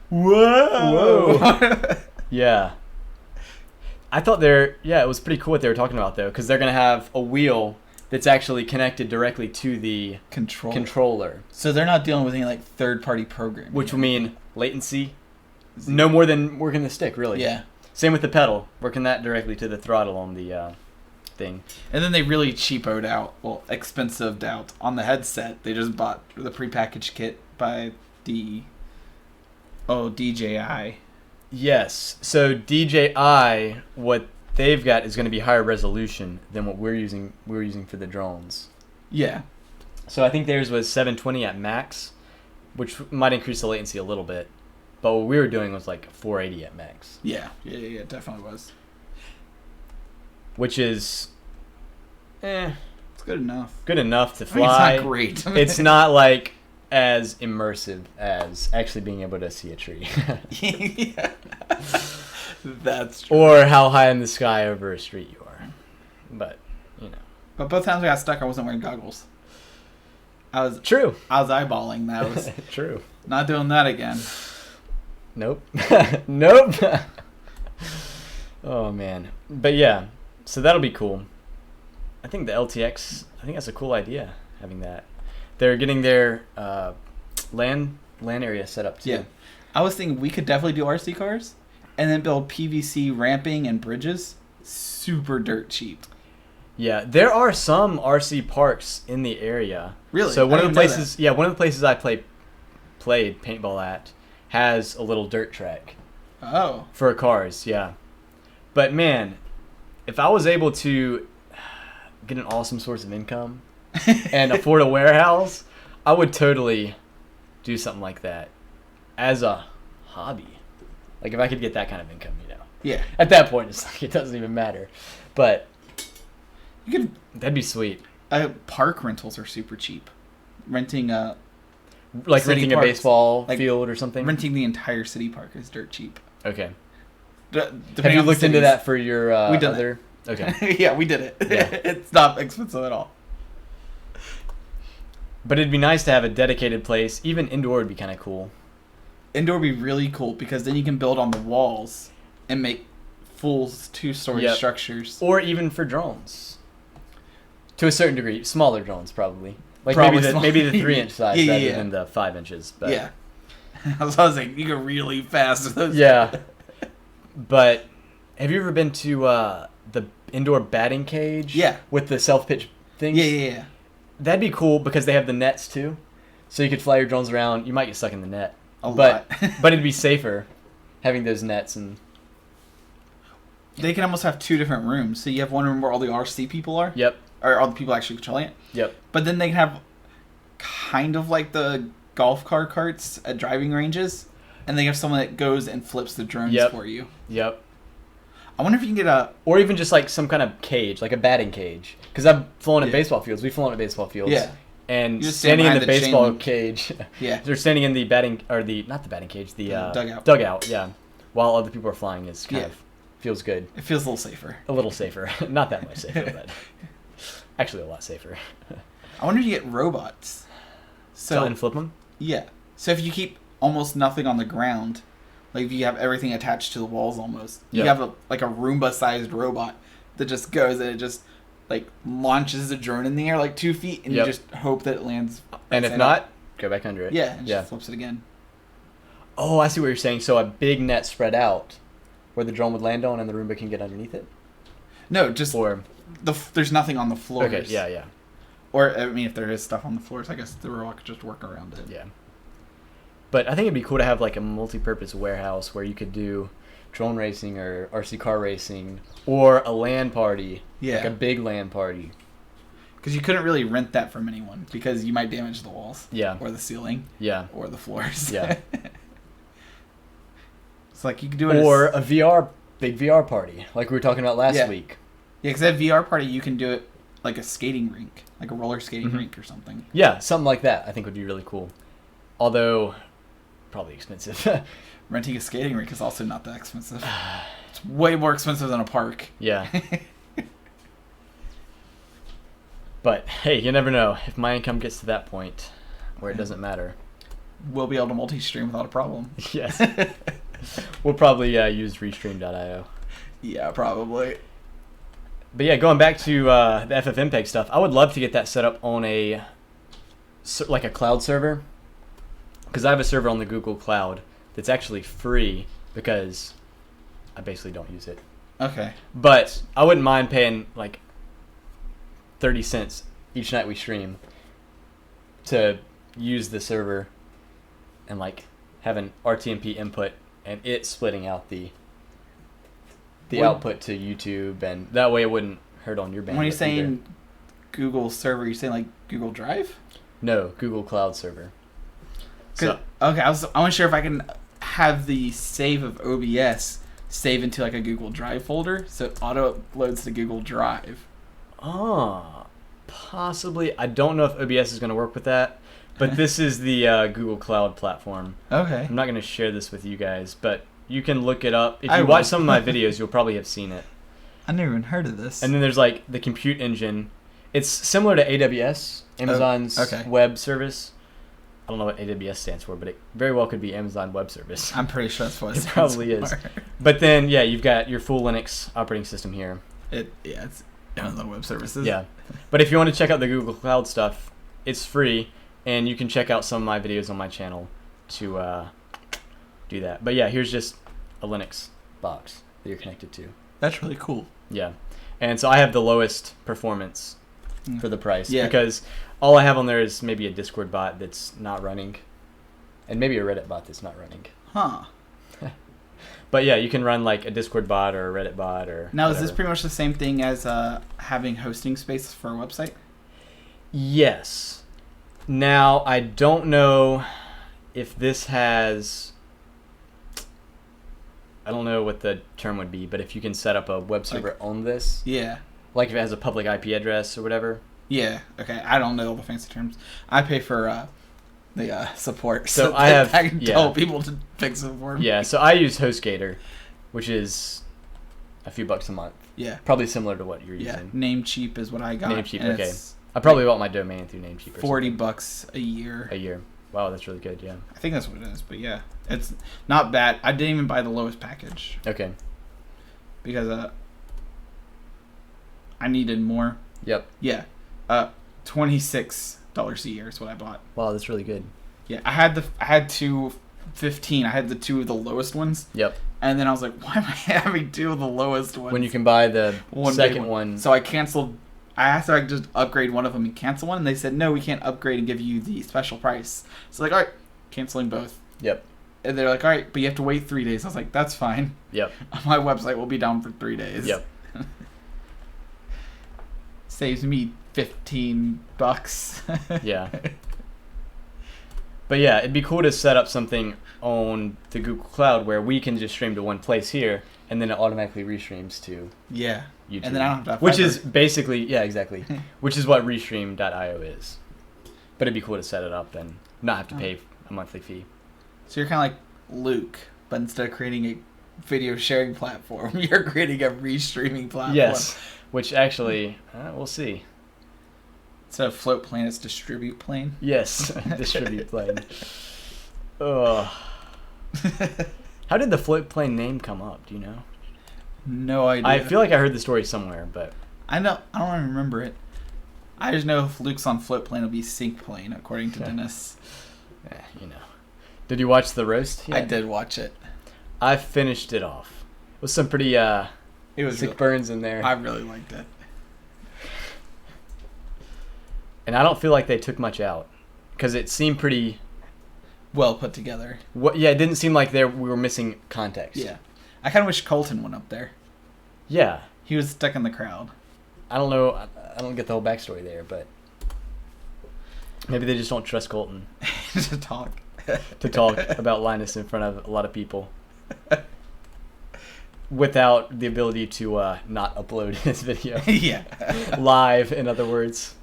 Whoa. Yeah. I thought it was pretty cool what they were talking about, though, because they're going to have a wheel that's actually connected directly to the controller. So they're not dealing with any like third-party programming. Which will mean latency. No more than working the stick, really. Yeah. Same with the pedal. Working that directly to the throttle on the thing. And then they really cheapoed out, expensived out on the headset. They just bought the prepackaged kit by DJI. Yes. So DJI, what they've got is going to be higher resolution than what we're using for the drones. Yeah. So I think theirs was 720 at max, which might increase the latency a little bit. But what we were doing was like 480 at max. Yeah, it definitely was. Which is, it's good enough. Good enough to fly. It's not great. It's not like as immersive as actually being able to see a tree. Yeah. That's true. Or how high in the sky over a street you are. But, you know. But both times I got stuck, I wasn't wearing goggles. True. I was eyeballing those. True. Not doing that again. Nope. Nope. Oh, man. But, yeah. So that'll be cool. I think the LTX, that's a cool idea, having that. They're getting their LAN area set up, too. Yeah. I was thinking we could definitely do RC cars and then build PVC ramping and bridges super dirt cheap. Yeah, there are some RC parks in the area. Really? So one of the places I played paintball at has a little dirt track. Oh. For cars, yeah. But man, if I was able to get an awesome source of income and afford a warehouse, I would totally do something like that as a hobby. Like if I could get that kind of income, you know. Yeah. At that point, it's like it doesn't even matter. But that'd be sweet. Park rentals are super cheap. Renting a baseball field or something. Renting the entire city park is dirt cheap. Okay. Have you looked into that for your we did other? That. Okay. Yeah, we did it. Yeah. It's not expensive at all. But it'd be nice to have a dedicated place. Even indoor would be kind of cool. Indoor would be really cool because then you can build on the walls and make full 2-story structures. Or even for drones. To a certain degree. Smaller drones, probably. Like maybe the 3-inch size rather than the 5 inches. But. Yeah. I was like, you go really fast with those. Yeah. But have you ever been to the indoor batting cage? Yeah. With the self-pitch things? Yeah. That'd be cool because they have the nets too. So you could fly your drones around. You might get stuck in the net. A lot. But it'd be safer having those nets. And they can almost have 2 different rooms. So you have one room where all the RC people are. Yep. Or all the people actually controlling it. Yep. But then they can have kind of like the golf carts at driving ranges. And they have someone that goes and flips the drones for you. Yep. I wonder if you can get a... Or even just like some kind of cage, like a batting cage. Because I've flown at baseball fields. We've flown at baseball fields. Yeah. And just standing in the baseball cage. Yeah. They're standing in the batting, or not the batting cage, the dugout. Dugout, yeah. While other people are flying is kind of, feels good. It feels a little safer. A little safer. Not that much safer, but actually a lot safer. I wonder if you get robots. So and flip them? Yeah. So if you keep almost nothing on the ground, like if you have everything attached to the walls almost, you have a Roomba-sized robot that just goes and it just like launches a drone in the air like 2 feet and you just hope that it lands. And if not, go back under it. Yeah, and just flips it again. Oh, I see what you're saying. So a big net spread out where the drone would land on and the Roomba can get underneath it? No, just there's nothing on the floors. Okay, yeah. Or, I mean, if there is stuff on the floors, I guess the robot could just work around it. Yeah. But I think it'd be cool to have like a multi-purpose warehouse where you could do drone racing or RC car racing or a LAN party. Yeah. Like a big LAN party. Because you couldn't really rent that from anyone because you might damage the walls. Yeah. Or the ceiling. Yeah. Or the floors. Yeah. It's like you could do it or a big VR party like we were talking about last week. Yeah, because that VR party you can do it like a skating rink, like a roller skating rink or something. Yeah, something like that I think would be really cool. Although, probably expensive. Renting a skating rink is also not that expensive. It's way more expensive than a park. Yeah. But, hey, you never know. If my income gets to that point where it doesn't matter. We'll be able to multi-stream without a problem. Yes. We'll probably use Restream.io. Yeah, probably. But yeah, going back to the FFmpeg stuff, I would love to get that set up on a cloud server. Because I have a server on the Google Cloud that's actually free because I basically don't use it. Okay. But I wouldn't mind paying like 30 cents each night we stream to use the server and like have an RTMP input and it splitting out the output to YouTube, and that way it wouldn't hurt on your bandwidth. When you're saying Google server, you're saying like Google Drive? No, Google Cloud server. So, okay, I wasn't sure if I can have the save of OBS save into like a Google Drive folder, so it auto uploads to Google Drive. Possibly. I don't know if OBS is going to work with that, but this is the Google Cloud platform. Okay. I'm not going to share this with you guys, but you can look it up. If you watch some of my videos, you'll probably have seen it. I never even heard of this. And then there's like the compute engine. It's similar to AWS, Amazon's web service. I don't know what AWS stands for, but it very well could be Amazon Web Service. I'm pretty sure that's what it probably is. But then, yeah, you've got your full Linux operating system here. It's Amazon Web Services. Yeah. But if you want to check out the Google Cloud stuff, it's free, and you can check out some of my videos on my channel to do that. But yeah, here's just a Linux box that you're connected to. That's really cool. Yeah. And so I have the lowest performance for the price because all I have on there is maybe a Discord bot that's not running and maybe a Reddit bot that's not running. Huh. But yeah, you can run like a Discord bot or a Reddit bot or Now, whatever. Is this pretty much the same thing as having hosting space for a website? Yes. Now, I don't know if this has... I don't know what the term would be, but if you can set up a web server on this. Yeah. Like if it has a public IP address or whatever. Yeah. Okay. I don't know all the fancy terms. I pay for the support, so I can tell people to fix it for me. Yeah. So I use HostGator, which is a few bucks a month. Yeah. Probably similar to what you're using. Yeah. Namecheap is what I got. Namecheap. Okay. I probably bought my domain through Namecheap. Or $40 a year. A year. Wow, that's really good. Yeah. I think that's what it is, but yeah, it's not bad. I didn't even buy the lowest package. Okay. Because I needed more. Yep. Yeah. $26 a year is what I bought. Wow, that's really good. Yeah, I had to 15, I had the two of the lowest ones. Yep. And then I was like, why am I having two of the lowest ones? When you can buy the second big one. So I canceled. I asked if I could just upgrade one of them and cancel one, and they said, no, we can't upgrade and give you the special price. So like, all right, canceling both. Yep. And they're like, all right, but you have to wait 3 days. I was like, that's fine. Yep. My website will be down for 3 days. Yep. Saves me $15. Yeah. But yeah, it'd be cool to set up something on the Google Cloud where we can just stream to one place here, and then it automatically restreams to Yeah. YouTube. And then I don't have to have which fiber. is basically, yeah, exactly. Which is what restream.io is. But it'd be cool to set it up and not have to pay a monthly fee. So you're kind of like Luke, but instead of creating a video sharing platform, you're creating a restreaming platform. Yes. Which actually, we'll see. Instead of float plane, it's distribute plane. Yes, distribute plane. Ugh. How did the float plane name come up? Do you know? No idea. I feel like I heard the story somewhere, but I don't even remember it. I just know if Luke's on float plane, it'll be sink plane, according to Dennis. you know. Did you watch the roast yet? I did watch it. I finished it off. With some pretty It was sick burns in there. I really liked it. And I don't feel like they took much out. Because it seemed pretty... Well put together. Yeah, it didn't seem like we were missing context. Yeah. I kind of wish Colton went up there. Yeah. He was stuck in the crowd. I don't know. I don't get the whole backstory there, but... Maybe they just don't trust Colton. To talk. To talk about Linus in front of a lot of people. Without the ability to not upload his video. Yeah. Live, in other words.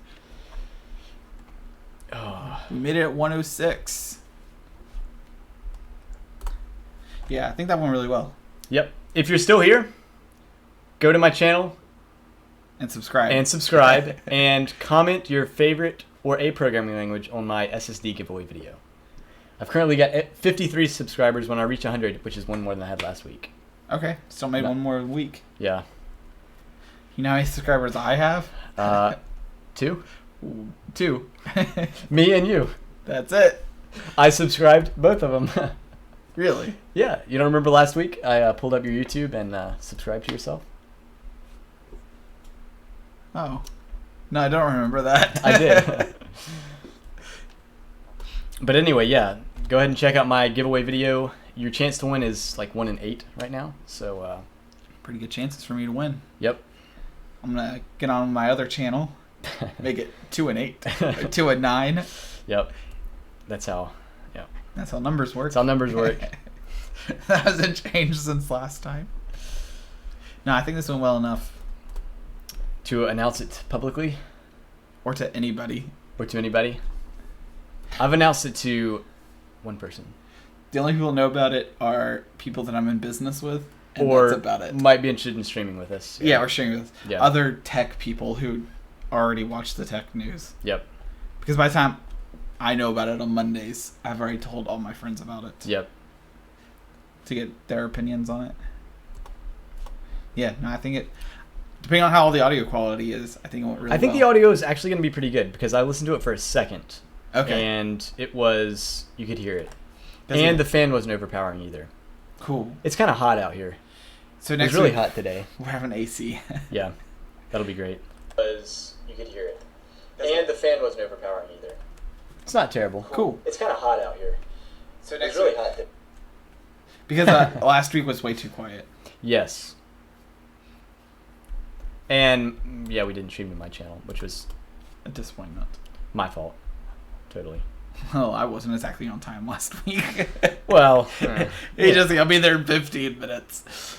Oh. We made it at 106. Yeah, I think that went really well. Yep. If you're still here, go to my channel And subscribe. and comment your favorite or a programming language on my SSD giveaway video. I've currently got 53 subscribers. When I reach 100, which is one more than I had last week. Okay, still made one more week. Yeah. You know how many subscribers I have? 2? Ooh. 2. Me and you. That's it. I subscribed both of them. Really? Yeah. You don't remember last week? I pulled up your YouTube and subscribed to yourself. Oh. No, I don't remember that. I did. But anyway, yeah. Go ahead and check out my giveaway video. Your chance to win is like 1 in 8 right now. So, pretty good chances for me to win. Yep. I'm going to get on my other channel. Make it 2 and 8. Or 2 and 9. Yep. That's how numbers work. That's how numbers work. That hasn't changed since last time. No, I think this went well enough. To announce it publicly? Or to anybody. Or to anybody? I've announced it to one person. The only people who know about it are people that I'm in business with. And or that's about it. Might be interested in streaming with us. Yeah, or sharing with Yeah. other tech people who already watch the tech news. Yep. Because by the time I know about it on Mondays, I've already told all my friends about it. Yep. To get their opinions on it. Yeah, no, I think it... Depending on how the audio quality is, I think it went really well. I think the audio is actually going to be pretty good because I listened to it for a second. Okay. And it was... You could hear it. And the fan wasn't overpowering either. Cool. It's kind of hot out here. So next it's really week, hot today. We're having AC. Yeah. That'll be great. Because you could hear it. And the fan wasn't overpowering either. It's not terrible. Cool. It's kind of hot out here. So it's really hot. Because last week was way too quiet. Yes. And yeah, we didn't stream to my channel, which was A disappointment. my fault. Totally. Well, I wasn't exactly on time last week. Well, I'll be there in 15 minutes.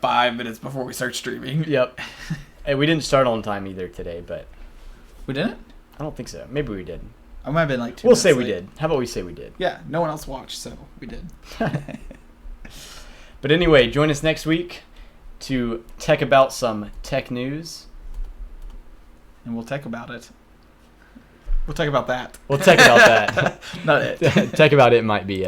5 minutes before we start streaming. Yep. And we didn't start on time either today, but We didn't? I don't think so. Maybe we did. I might have been like 2 We'll minutes say we late. did. How about we say we did? Yeah, no one else watched, so we did. But anyway, join us next week to tech about some tech news. And we'll tech about it. We'll talk about that. We'll tech about that. Not it. Tech about it might be